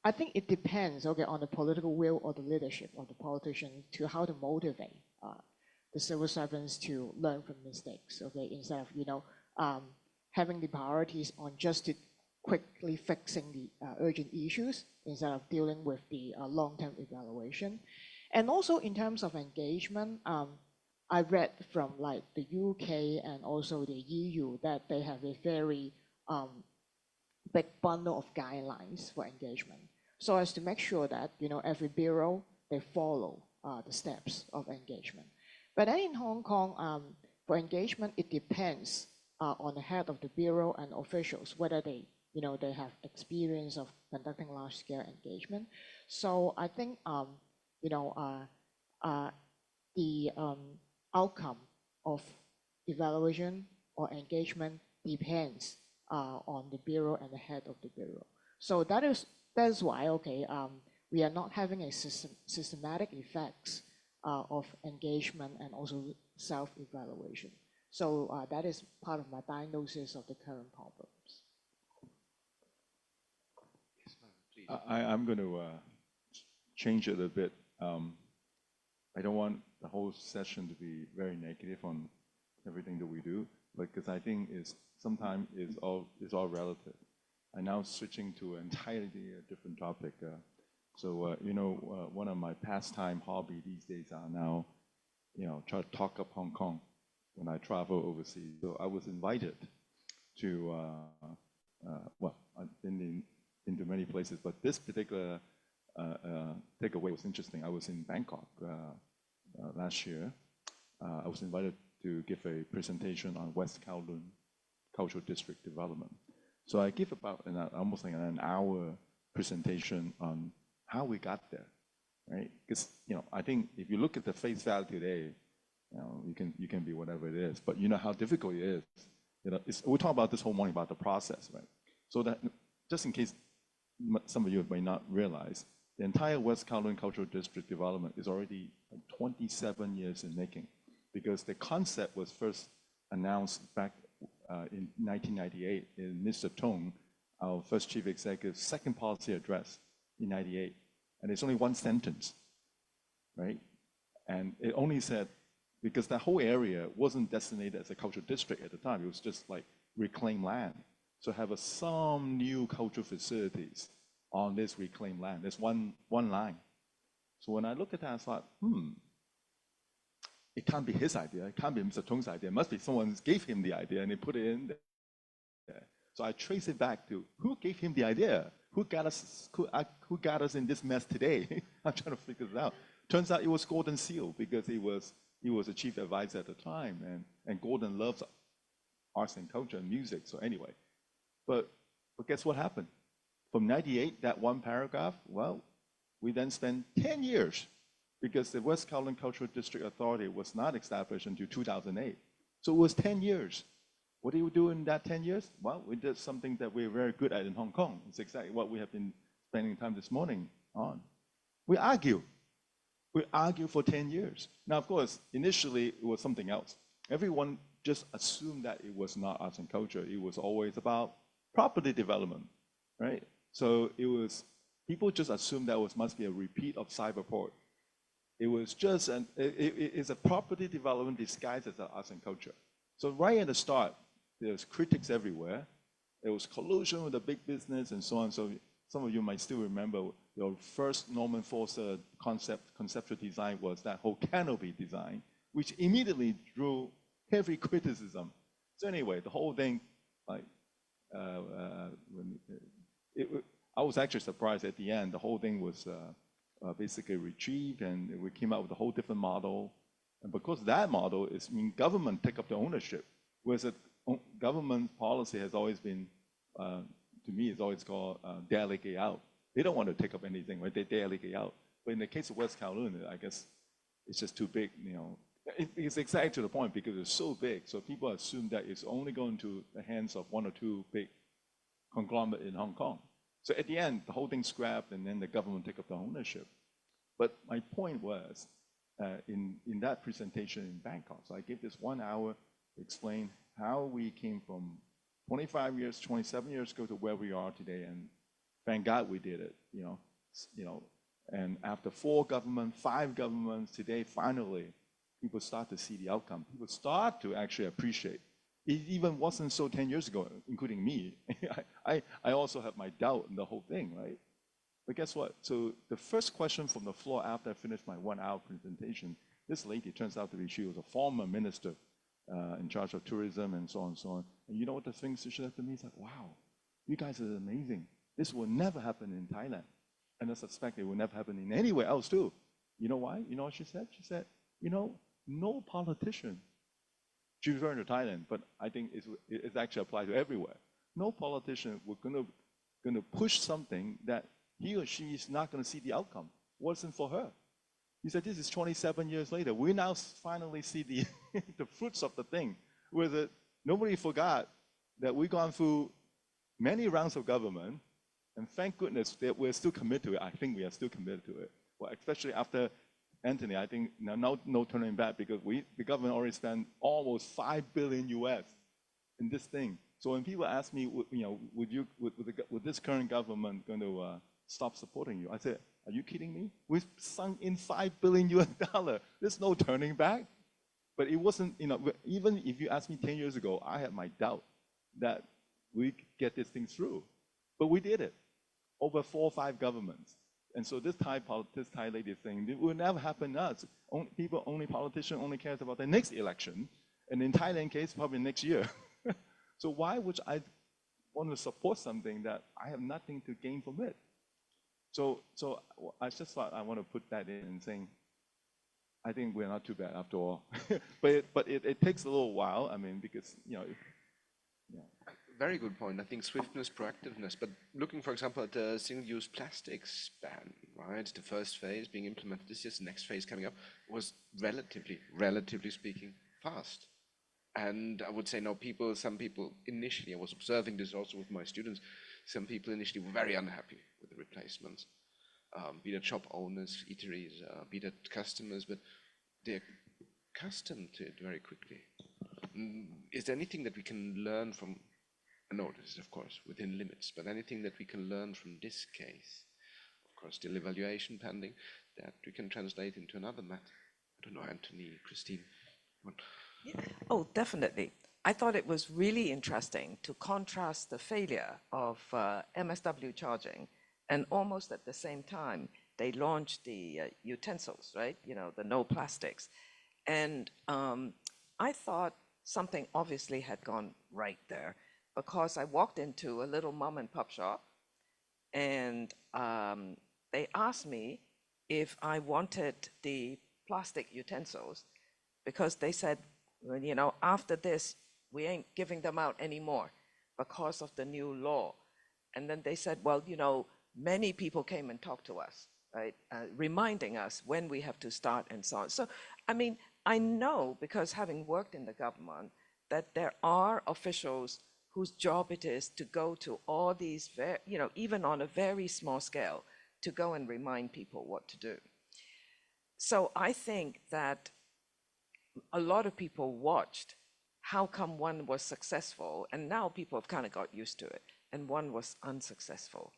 I think it depends, on the political will or the leadership of the politicians to how to motivate the civil servants to learn from mistakes, instead of, having the priorities on just to quickly fixing the urgent issues instead of dealing with the long-term evaluation. And also in terms of engagement, I read from like the UK and also the EU that they have a very big bundle of guidelines for engagement, so as to make sure that every bureau they follow the steps of engagement. But then in Hong Kong, for engagement, it depends on the head of the bureau and officials whether they they have experience of conducting large-scale engagement. So I think the outcome of evaluation or engagement depends on the bureau and the head of the bureau. So that's why we are not having a systematic effects of engagement and also self-evaluation. So that is part of my diagnosis of the current problems. Yes, please. I'm going to change it a bit. I don't want the whole session to be very negative on everything that we do, because I think sometimes it's all relative. I'm now switching to an entirely different topic. One of my pastime hobby these days are now, try to talk up Hong Kong when I travel overseas. So I was invited to, I've been into many places, but this particular takeaway was interesting. I was in Bangkok last year. I was invited to give a presentation on West Kowloon Cultural District Development. So I give about almost like an hour presentation on how we got there, right? Because I think if you look at the face value today, you can be whatever it is, but you know how difficult it is. We talk about this whole morning about the process, right? So that just in case some of you may not realize, the entire West Kowloon Cultural District development is already 27 years in making, because the concept was first announced back in 1998 in Mr. Cheung, our first chief executive's second policy address in 98. And it's only one sentence, right? And it only said, because that whole area wasn't designated as a cultural district at the time, it was just like reclaimed land. So have some new cultural facilities on this reclaimed land. There's one line. So when I look at that, I thought, it can't be his idea. It can't be Mr. Cheung's idea. It must be someone gave him the idea and he put it in there. So I trace it back to who gave him the idea? Who got us in this mess today? I'm trying to figure it out. Turns out it was Gordon Seal because he was the chief advisor at the time, and Gordon loves arts and culture and music. So anyway, but guess what happened? From '98, that one paragraph, well, we then spent 10 years because the West Kowloon Cultural District Authority was not established until 2008. So it was 10 years. What did we do in that 10 years? Well, we did something that we're very good at in Hong Kong. It's exactly what we have been spending time this morning on. We argue. We argued for 10 years. Now, of course, initially it was something else. Everyone just assumed that it was not arts and culture. It was always about property development, right? So it was, people just assumed that must be a repeat of Cyberport. It was just, it's a property development disguised as arts and culture. So right at the start, there's critics everywhere. There was collusion with the big business and so on. So some of you might still remember your first Norman Foster conceptual design was that whole canopy design, which immediately drew heavy criticism. So anyway, the whole thing, like, I was actually surprised at the end. The whole thing was basically retrieved, and we came out with a whole different model. And because that model is, government take up the ownership, whereas the government policy has always been, to me, it's always called delegate out. They don't want to take up anything, right? They delegate out. But in the case of West Kowloon, I guess it's just too big, you know. It's exactly to the point because it's so big. So people assume that it's only going to the hands of one or two big conglomerate in Hong Kong. So at the end, the whole thing's scrapped, and then the government take up the ownership. But my point was, in that presentation in Bangkok, so I gave this 1 hour to explain how we came from 25 years, 27 years ago to where we are today, and thank God we did it, you know. And after 4 governments, 5 governments, today finally, people start to see the outcome. People start to actually appreciate. It even wasn't so 10 years ago, including me. I also have my doubt in the whole thing, right? But guess what? So the first question from the floor after I finished my 1 hour presentation, this lady turns out to be, she was a former minister in charge of tourism and so on and so on. And you know what the thing she said to me? It's like, wow, you guys are amazing. This will never happen in Thailand. And I suspect it will never happen in anywhere else too. You know why? You know what she said? She said, you know, no politician, she's referring to Thailand, but I think it's actually applied to everywhere. No politician was gonna push something that he or she is not gonna see the outcome. Wasn't for her. He said, this is 27 years later. We now finally see the, the fruits of the thing. Where nobody forgot that we've gone through many rounds of government, and thank goodness that we're still committed to it. I think we are still committed to it. Well, especially after Anthony, I think now no turning back because the government already spent almost $5 billion US in this thing. So when people ask me, you know, would this current government going to stop supporting you? I said, are you kidding me? We've sunk in $5 billion US. There's no turning back. But it wasn't, you know, even if you asked me 10 years ago, I had my doubt that we could get this thing through. But we did it. Over 4 or 5 governments. And so this Thai lady thing, it will never happen to us. Politicians only cares about the next election. And in Thailand case, probably next year. So why would I want to support something that I have nothing to gain from it? So I just thought I want to put that in and saying, I think we're not too bad after all. but it takes a little while, I mean, because, you know, yeah. Very good point. I think swiftness, proactiveness, but looking, for example, at the single-use plastics ban, right? The first phase being implemented this year, the next phase coming up was relatively speaking, fast. And I would say no, some people initially, I was observing this also with my students, some people initially were very unhappy with the replacements, be that shop owners, eateries, be that customers, but they're accustomed to it very quickly. Is there anything that we can learn from, I know this is of course within limits, but anything that we can learn from this case, of course still evaluation pending, that we can translate into another matter? I don't know, Anthony, Christine. Yeah. Oh, definitely. I thought it was really interesting to contrast the failure of MSW charging, and almost at the same time, they launched the utensils, right? You know, the no plastics. And I thought something obviously had gone right there because I walked into a little mom and pop shop and they asked me if I wanted the plastic utensils because they said, well, you know, after this, we ain't giving them out anymore because of the new law. And then they said, well, you know, many people came and talked to us, right? Reminding us when we have to start and so on. So, I mean, I know because having worked in the government that there are officials whose job it is to go to all these, you know, even on a very small scale, to go and remind people what to do. So I think that a lot of people watched how come one was successful, and now people have kind of got used to it, and one was unsuccessful.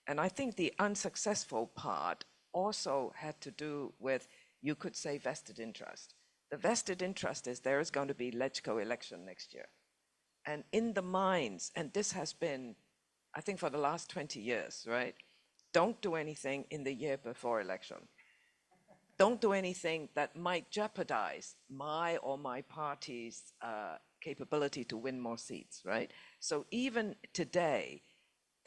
And I think the unsuccessful part also had to do with, you could say, vested interest. The vested interest is there is going to be LegCo election next year. And in the minds, and this has been, I think for the last 20 years, right? Don't do anything in the year before election. Don't do anything that might jeopardize my or my party's capability to win more seats, right? So even today,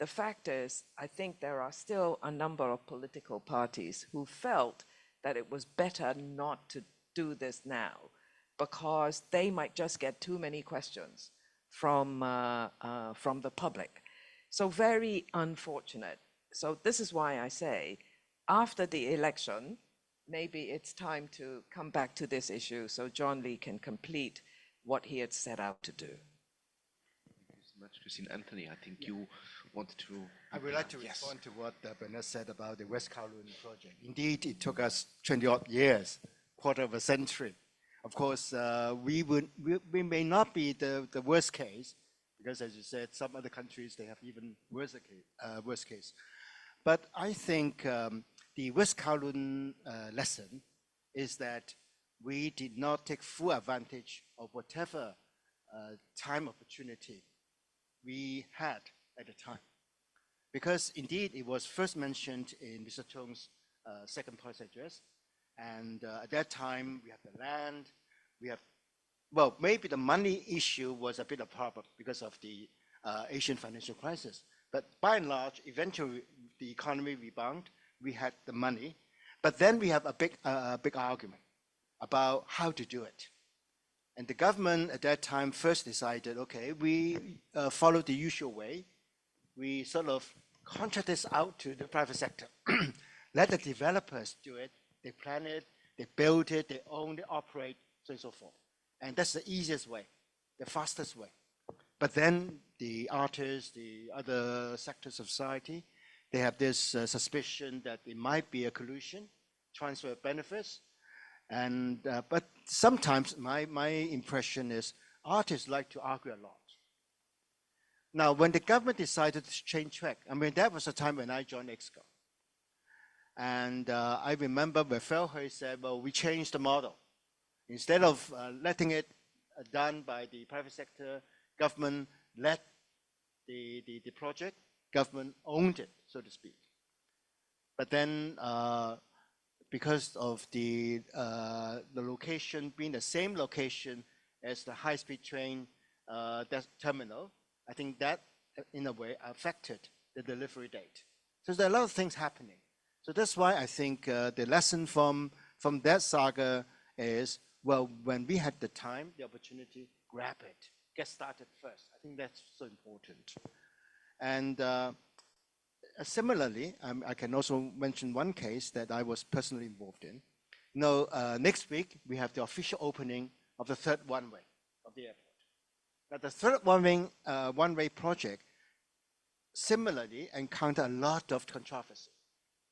the fact is, I think there are still a number of political parties who felt that it was better not to do this now because they might just get too many questions from the public. So very unfortunate. So this is why I say, after the election, maybe it's time to come back to this issue so John Lee can complete what he had set out to do. Thank you so much, Christine. Anthony, I think you wanted to... I would like to respond to what Bernard said about the West Kowloon project. Indeed, it took us 20-odd years, quarter of a century. Of course, we may not be the worst case, because as you said, some other countries, they have even worse case. But I think the West Kowloon lesson is that we did not take full advantage of whatever time opportunity we had at the time. Because indeed, it was first mentioned in Mr. Cheung's second policy address. And at that time, we have the land, we have, well, maybe the money issue was a bit of a problem because of the Asian financial crisis. But by and large, eventually, the economy rebounded, we had the money. But then we have a big argument about how to do it. And the government at that time first decided, okay, we follow the usual way. We sort of contract this out to the private sector. Let the developers do it. They plan it, they build it, they own it, operate, so on and so forth. And that's the easiest way, the fastest way. But then the artists, the other sectors of society, they have this suspicion that it might be a collusion, transfer of benefits. And, but sometimes my impression is artists like to argue a lot. Now, when the government decided to change track, I mean, that was the time when I joined EXCO. And I remember where Felhay said, well, we changed the model. Instead of letting it done by the private sector, government led the project, government owned it, so to speak. But then, because of the location being the same location as the high-speed train terminal, I think that, in a way, affected the delivery date. So there are a lot of things happening. So that's why I think the lesson from that saga is, well, when we had the time, the opportunity, grab it, get started first. I think that's so important. And similarly, I can also mention one case that I was personally involved in. You know, next week, we have the official opening of the third one-way of the airport. Now, the third one-way project similarly encountered a lot of controversy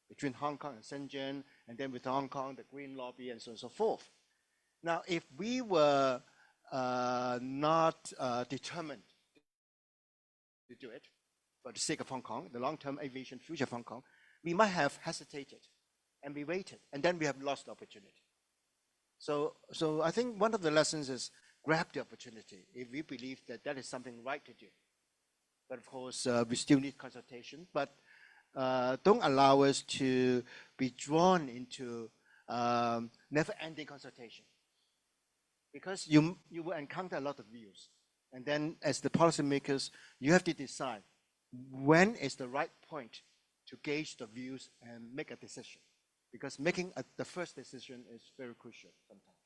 between Hong Kong and Shenzhen, and then with Hong Kong, the Green Lobby, and so on and so forth. Now, if we were not determined to do it for the sake of Hong Kong, the long-term aviation future of Hong Kong, we might have hesitated and we waited, and then we have lost the opportunity. So I think one of the lessons is grab the opportunity if we believe that that is something right to do. But of course, we still need consultation, but don't allow us to be drawn into never-ending consultation. because you will encounter a lot of views. And then as the policymakers, you have to decide when is the right point to gauge the views and make a decision. Because making the first decision is very crucial sometimes.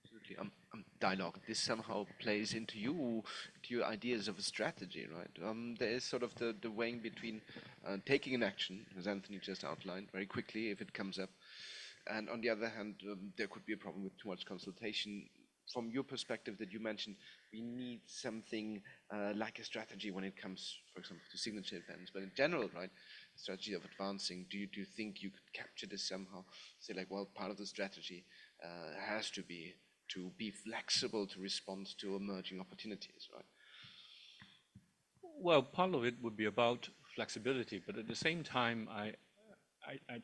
Absolutely. Dialogue. This somehow plays into your ideas of a strategy, right? There is sort of the weighing between taking an action, as Anthony just outlined, very quickly if it comes up, and on the other hand, there could be a problem with too much consultation. From your perspective that you mentioned, we need something like a strategy when it comes, for example, to signature events. But in general, right, strategy of advancing, do you think you could capture this somehow? Say like, well, part of the strategy has to be flexible to respond to emerging opportunities, right? Well, part of it would be about flexibility, but at the same time, I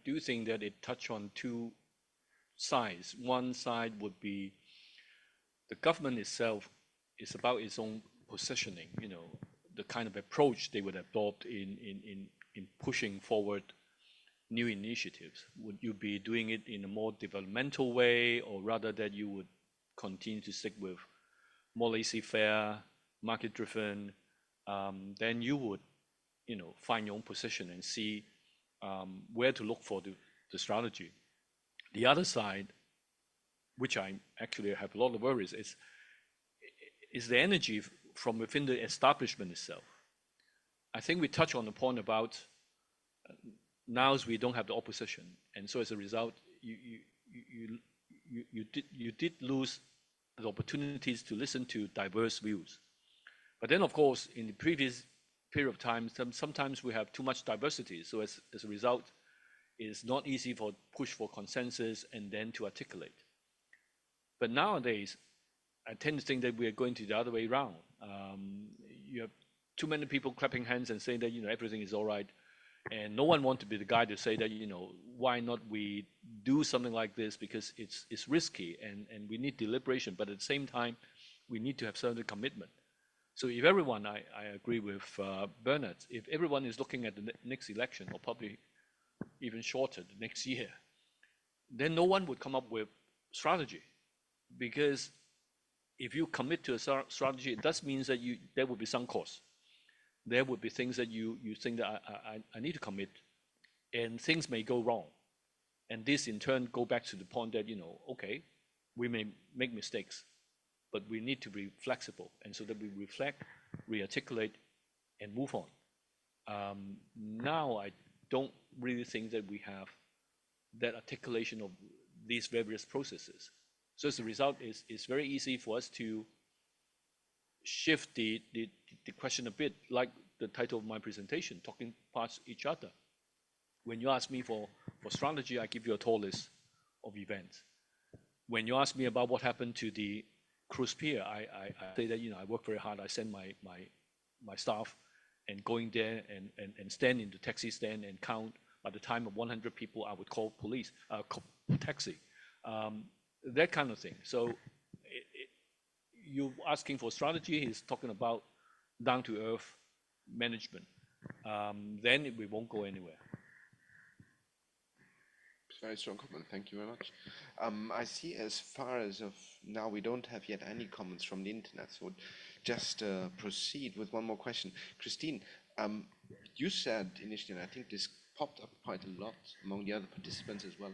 do think that it touched on two sides. One side would be the government itself is about its own positioning, the kind of approach they would adopt in pushing forward new initiatives. Would you be doing it in a more developmental way, or rather that you would continue to stick with more laissez-faire, market-driven? Then you would, find your own position and see where to look for the strategy. The other side, which I actually have a lot of worries, is the energy from within the establishment itself. I think we touch on the point about now we don't have the opposition, and so as a result, you did lose the opportunities to listen to diverse views. But then, of course, in the previous period of time, sometimes we have too much diversity. So as a result, it's not easy for push for consensus and then to articulate. But nowadays, I tend to think that we are going to the other way around. You have too many people clapping hands and saying that everything is all right, and no one wants to be the guy to say that why not we do something like this, because it's risky and we need deliberation, but at the same time we need to have certain commitment. So if everyone, I agree with Bernard, if everyone is looking at the next election, or probably even shorter, the next year, then no one would come up with strategy. Because if you commit to a strategy, it does mean that there will be some cost. There would be things that you think that I need to commit, and things may go wrong. And this in turn go back to the point that, okay, we may make mistakes, but we need to be flexible, and so that we reflect, re-articulate, and move on. Now I don't really think that we have that articulation of these various processes. So as a result, it's very easy for us to shift the question a bit, like the title of my presentation, talking past each other. When you ask me for strategy, I give you a tall list of events. When you ask me about what happened to the cruise pier, I say that I work very hard. I send my staff and going there and stand in the taxi stand and count. By the time of 100 people, I would call police, taxi. That kind of thing. So you asking for strategy, he's talking about down-to-earth management. Then we won't go anywhere. It's a very strong comment. Thank you very much. I see as far as of now, we don't have yet any comments from the internet, so just proceed with one more question. Christine, you said initially, and I think this popped up quite a lot among the other participants as well,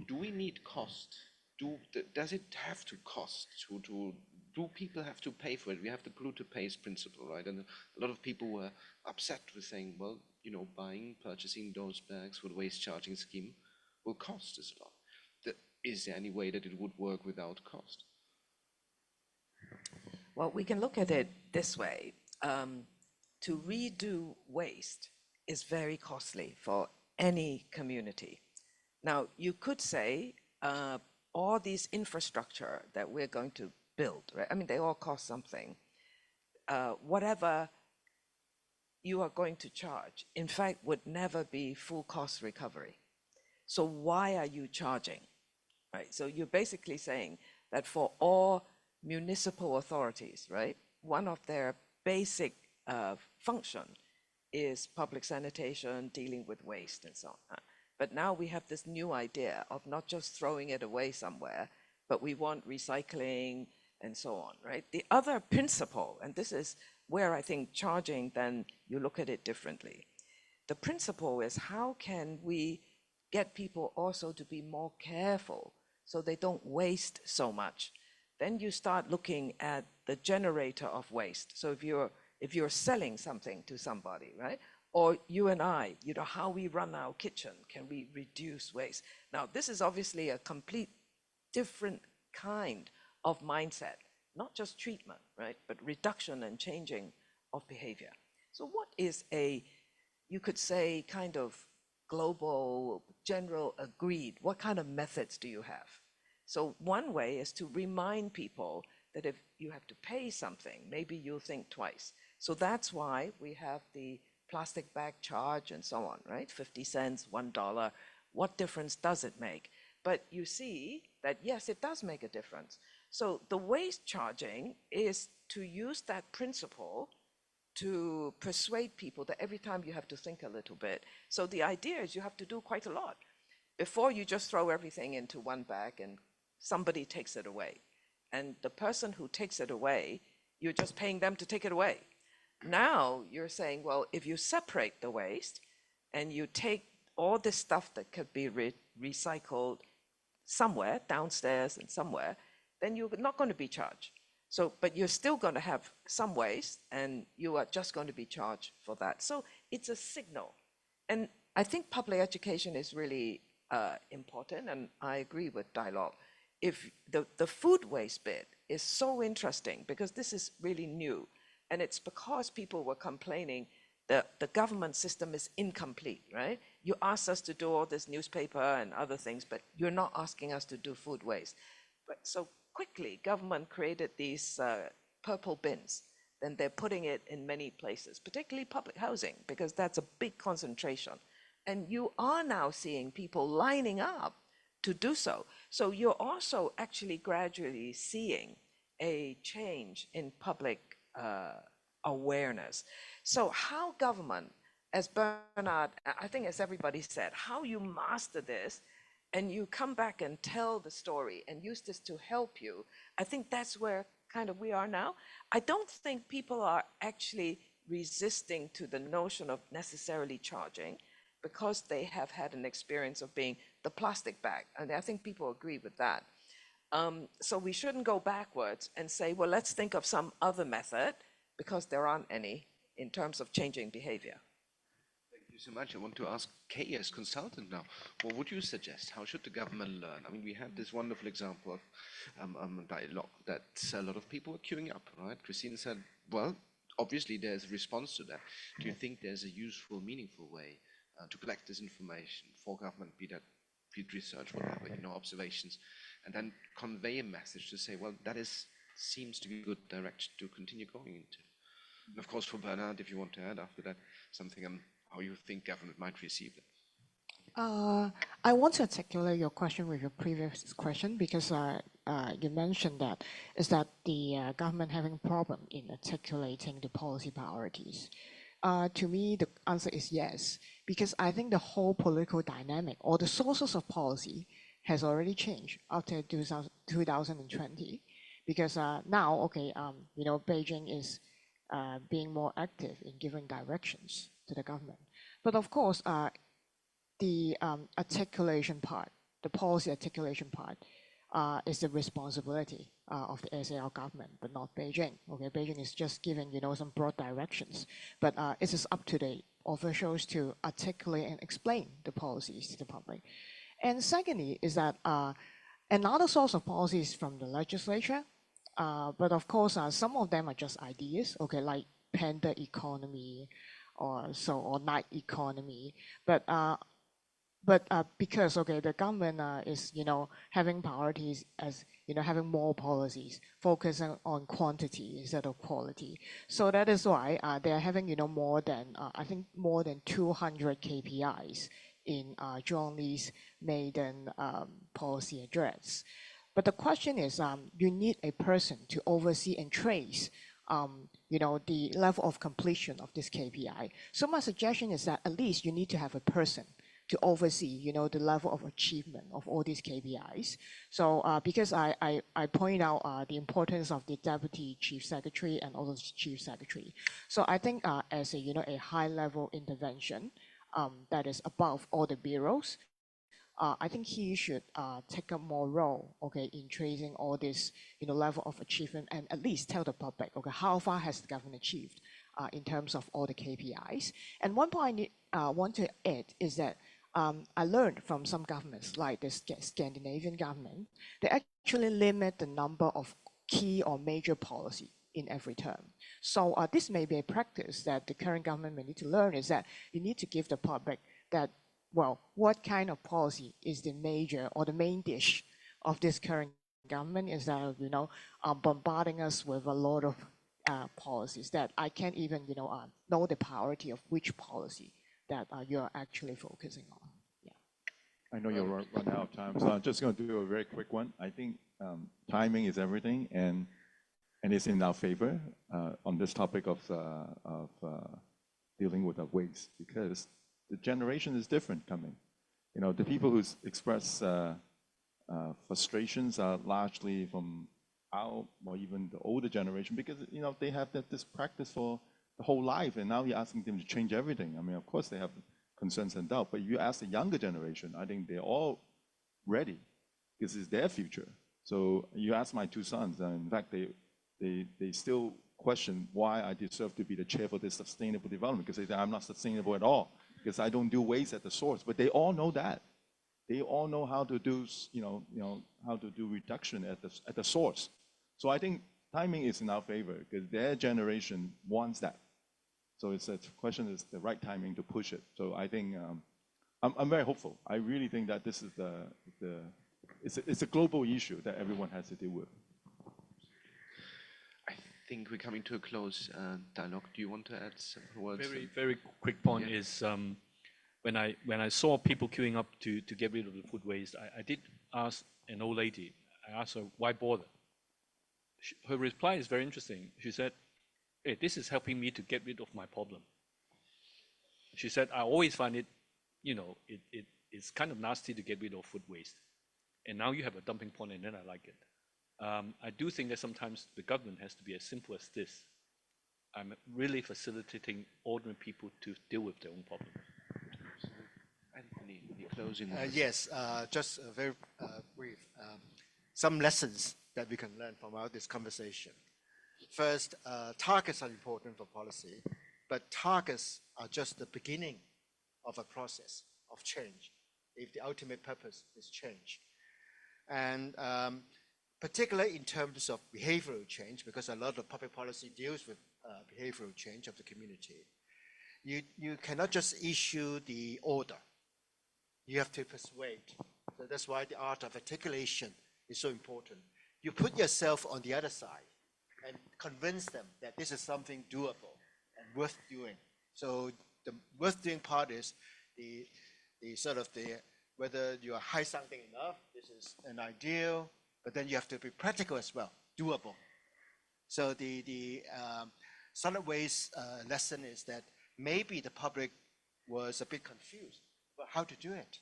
do we need cost? Does it have to cost? Do people have to pay for it? We have the polluter pays principle, right? And a lot of people were upset with saying, well, purchasing those bags for the waste charging scheme will cost us a lot. Is there any way that it would work without cost? Well, we can look at it this way. To redo waste is very costly for any community. Now, you could say all these infrastructure that we're going to build, right? I mean, they all cost something. Whatever you are going to charge, in fact, would never be full cost recovery. So why are you charging, right? So you're basically saying that for all municipal authorities, right, one of their basic function is public sanitation, dealing with waste and so on. But now we have this new idea of not just throwing it away somewhere, but we want recycling and so on, right? The other principle, and this is where I think charging, then you look at it differently. The principle is how can we get people also to be more careful so they don't waste so much. Then you start looking at the generator of waste. So if you're selling something to somebody, right? Or you and I, how we run our kitchen, can we reduce waste? Now, this is obviously a complete different kind of mindset, not just treatment, right? But reduction and changing of behavior. So what is you could say, kind of global, general, agreed, what kind of methods do you have? So one way is to remind people that if you have to pay something, maybe you'll think twice. So that's why we have the plastic bag charge and so on, right? 50 cents, $1, what difference does it make? But you see that, yes, it does make a difference. So the waste charging is to use that principle to persuade people that every time you have to think a little bit. So the idea is you have to do quite a lot before you just throw everything into one bag and somebody takes it away. And the person who takes it away, you're just paying them to take it away. Now you're saying, well, if you separate the waste and you take all this stuff that could be recycled somewhere, downstairs and somewhere, then you're not going to be charged. So, but you're still going to have some waste and you are just going to be charged for that. So it's a signal. And I think public education is really important, and I agree with Tai-lok. If the food waste bit is so interesting because this is really new, and it's because people were complaining that the government system is incomplete, right? You ask us to do all this newspaper and other things, but you're not asking us to do food waste. But so quickly, government created these purple bins. Then they're putting it in many places, particularly public housing, because that's a big concentration. And you are now seeing people lining up to do so. So you're also actually gradually seeing a change in public awareness. So how government, as Bernard, I think as everybody said, how you master this and you come back and tell the story and use this to help you, I think that's where kind of we are now. I don't think people are actually resisting to the notion of necessarily charging because they have had an experience of being the plastic bag. And I think people agree with that. So we shouldn't go backwards and say, well, let's think of some other method because there aren't any in terms of changing behavior. Thank you so much. I want to ask Kay as consultant now. What would you suggest? How should the government learn? I mean, we had this wonderful example of Tai-lok that a lot of people were queuing up, right? Christine said, well, obviously there's a response to that. Do you think there's a useful, meaningful way to collect this information for government, be that field research, whatever, observations, and then convey a message to say, well, that seems to be a good direction to continue going into. And of course, for Bernard, if you want to add after that something on how you think government might receive it. I want to articulate your question with your previous question because you mentioned that the government having a problem in articulating the policy priorities. To me, the answer is yes, because I think the whole political dynamic or the sources of policy has already changed after 2020, because now, okay, Beijing is being more active in giving directions to the government. But of course, the articulation part, the policy articulation part, is the responsibility of the SAR government, but not Beijing. Okay, Beijing is just giving some broad directions, but it is up to the officials to articulate and explain the policies to the public. And secondly, is that another source of policy is from the legislature, but of course, some of them are just ideas. Okay, like panda economy, or night economy, but because the government is having priorities as having more policies focusing on quantity instead of quality, so that is why they are having more than I think more than 200 KPIs in Zhuang Li's maiden policy address. But the question is, you need a person to oversee and trace the level of completion of this KPI. So my suggestion is that at least you need to have a person to oversee, the level of achievement of all these KPIs. So because I point out the importance of the Deputy Chief Secretary and also Chief Secretary. So I think as a high-level intervention that is above all the bureaus, I think he should take up more role, okay, in tracing all this, level of achievement and at least tell the public, okay, how far has the government achieved in terms of all the KPIs. And one point I want to add is that I learned from some governments, like the Scandinavian government, they actually limit the number of key or major policy in every term. So this may be a practice that the current government may need to learn, is that you need to give the public that, well, what kind of policy is the major or the main dish of this current government, instead of, bombarding us with a lot of policies that I can't even, know the priority of which policy that you're actually focusing on. Yeah. I know you're running out of time, so I'm just going to do a very quick one. I think timing is everything, and it's in our favor on this topic of dealing with our waste, because the generation is different coming. The people who express frustrations are largely from our, or even the older generation, because they have this practice for the whole life, and now you're asking them to change everything. I mean, of course they have concerns and doubt, but you ask the younger generation, I think they're all ready, because it's their future. So you ask my two sons, and in fact, they still question why I deserve to be the chair for this sustainable development, because they say I'm not sustainable at all, because I don't do waste at the source. But they all know that. They all know how to do, how to do reduction at the source. So I think timing is in our favor, because their generation wants that. So it's a question is the right timing to push it. So I think I'm very hopeful. I really think that this is it's a global issue that everyone has to deal with. I think we're coming to a close. Tai-lok, do you want to add some words? Very quick point is when I saw people queuing up to get rid of the food waste, I did ask an old lady. I asked her, why bother? Her reply is very interesting. She said, hey, this is helping me to get rid of my problem. She said, I always find it, it's kind of nasty to get rid of food waste. And now you have a dumping point, and then I like it. I do think that sometimes the government has to be as simple as this. I'm really facilitating ordinary people to deal with their own problems. Anthony, any closing? Yes, just very brief. Some lessons that we can learn from this conversation. First, targets are important for policy, but targets are just the beginning of a process of change, if the ultimate purpose is change. And particularly in terms of behavioral change, because a lot of public policy deals with behavioral change of the community, you cannot just issue the order. You have to persuade. So that's why the art of articulation is so important. You put yourself on the other side and convince them that this is something doable and worth doing. So the worth doing part is the whether you are high something enough, this is an ideal, but then you have to be practical as well, doable. So the solid waste lesson is that maybe the public was a bit confused about how to do it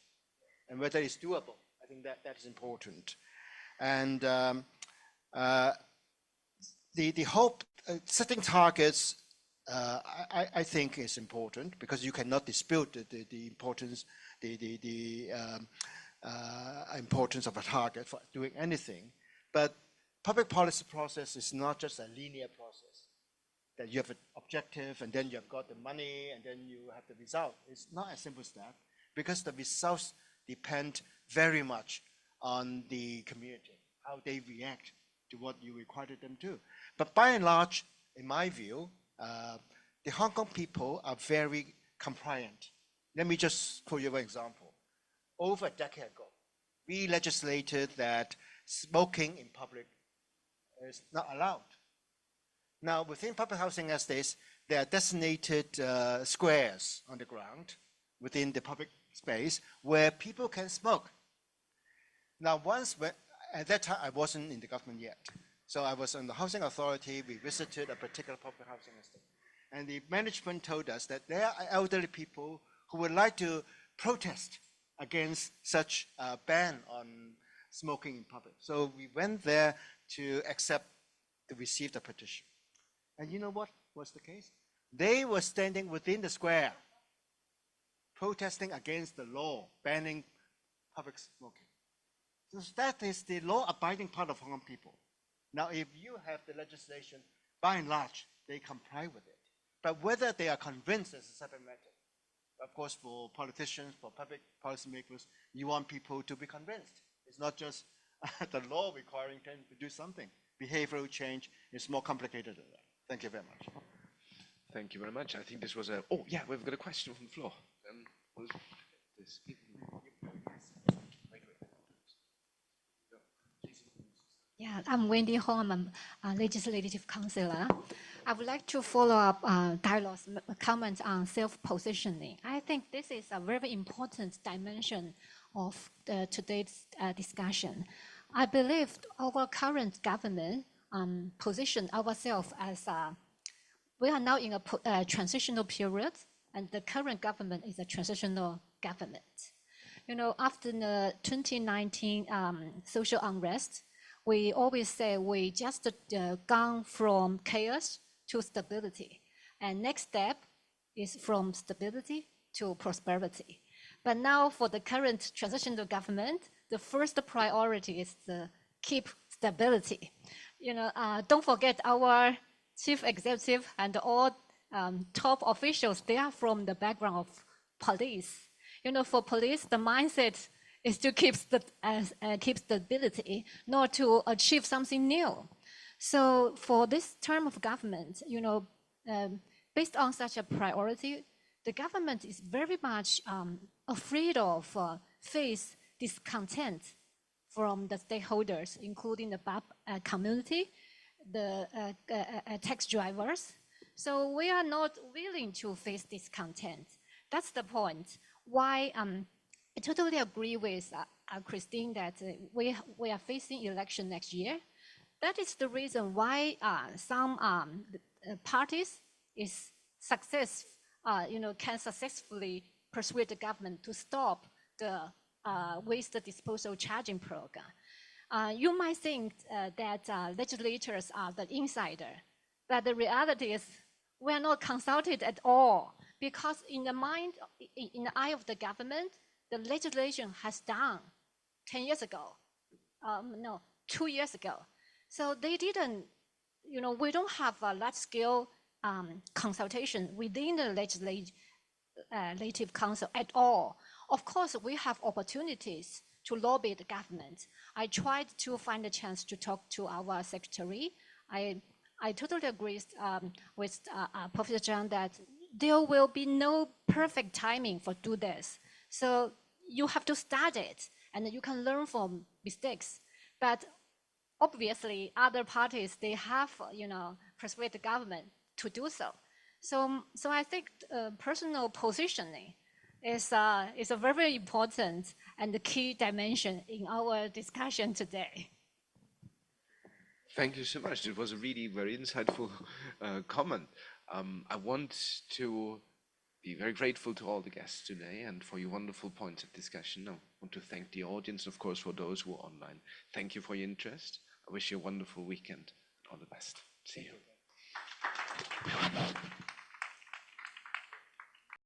and whether it's doable. I think that is important. And the hope, setting targets, I think is important, because you cannot dispute the importance, importance of a target for doing anything. But public policy process is not just a linear process, that you have an objective and then you have got the money and then you have the result. It's not as simple as that, because the results depend very much on the community, how they react to what you required them to. But by and large, in my view, the Hong Kong people are very compliant. Let me just quote you an example. Over a decade ago, we legislated that smoking in public is not allowed. Now, within public housing estates, there are designated squares on the ground within the public space where people can smoke. Now, at that time, I wasn't in the government yet. So I was on the housing authority. We visited a particular public housing estate. And the management told us that there are elderly people who would like to protest against such a ban on smoking in public. So we went there to receive the petition. And you know what was the case? They were standing within the square, protesting against the law banning public smoking. So that is the law-abiding part of Hong Kong people. Now, if you have the legislation, by and large, they comply with it. But whether they are convinced is a separate matter. Of course, for politicians, for public policymakers, you want people to be convinced. It's not just the law requiring them to do something. Behavioral change is more complicated than that. Thank you very much. Thank you very much. I think this was a... Oh, yeah, we've got a question from the floor. This. Yeah, I'm Wendy Hong, I'm a legislative counselor. I would like to follow up Tai-lok's comments on self-positioning. I think this is a very important dimension of today's discussion. I believe our current government position ourselves as we are now in a transitional period, and the current government is a transitional government. You know, after the 2019 social unrest, we always say we just gone from chaos to stability. And next step is from stability to prosperity. But now for the current transitional government, the first priority is to keep stability. You know, don't forget our chief executive and all top officials, they are from the background of police. You know, for police, the mindset is to keep stability, not to achieve something new. So for this term of government, you know, based on such a priority, the government is very much afraid of face discontent from the stakeholders, including the community, the tax drivers. So we are not willing to face discontent. That's the point. Why I totally agree with Christine that we are facing election next year. That is the reason why some parties can successfully persuade the government to stop the waste disposal charging program. You might think that legislators are the insider, but the reality is we are not consulted at all, because in the eye of the government, the legislation has done 10 years ago, 2 years ago. So they didn't, you know, we don't have a large-scale consultation within the legislative council at all. Of course, we have opportunities to lobby the government. I tried to find a chance to talk to our secretary. I totally agree with Professor Cheung that there will be no perfect timing for do this. So you have to start it, and you can learn from mistakes. But obviously, other parties, they have, you know, persuade the government to do so. So I think personal positioning is a very important and the key dimension in our discussion today. Thank you so much. It was a really very insightful comment. I want to be very grateful to all the guests today and for your wonderful points of discussion. I want to thank the audience, of course, for those who are online. Thank you for your interest. I wish you a wonderful weekend. All the best. See you.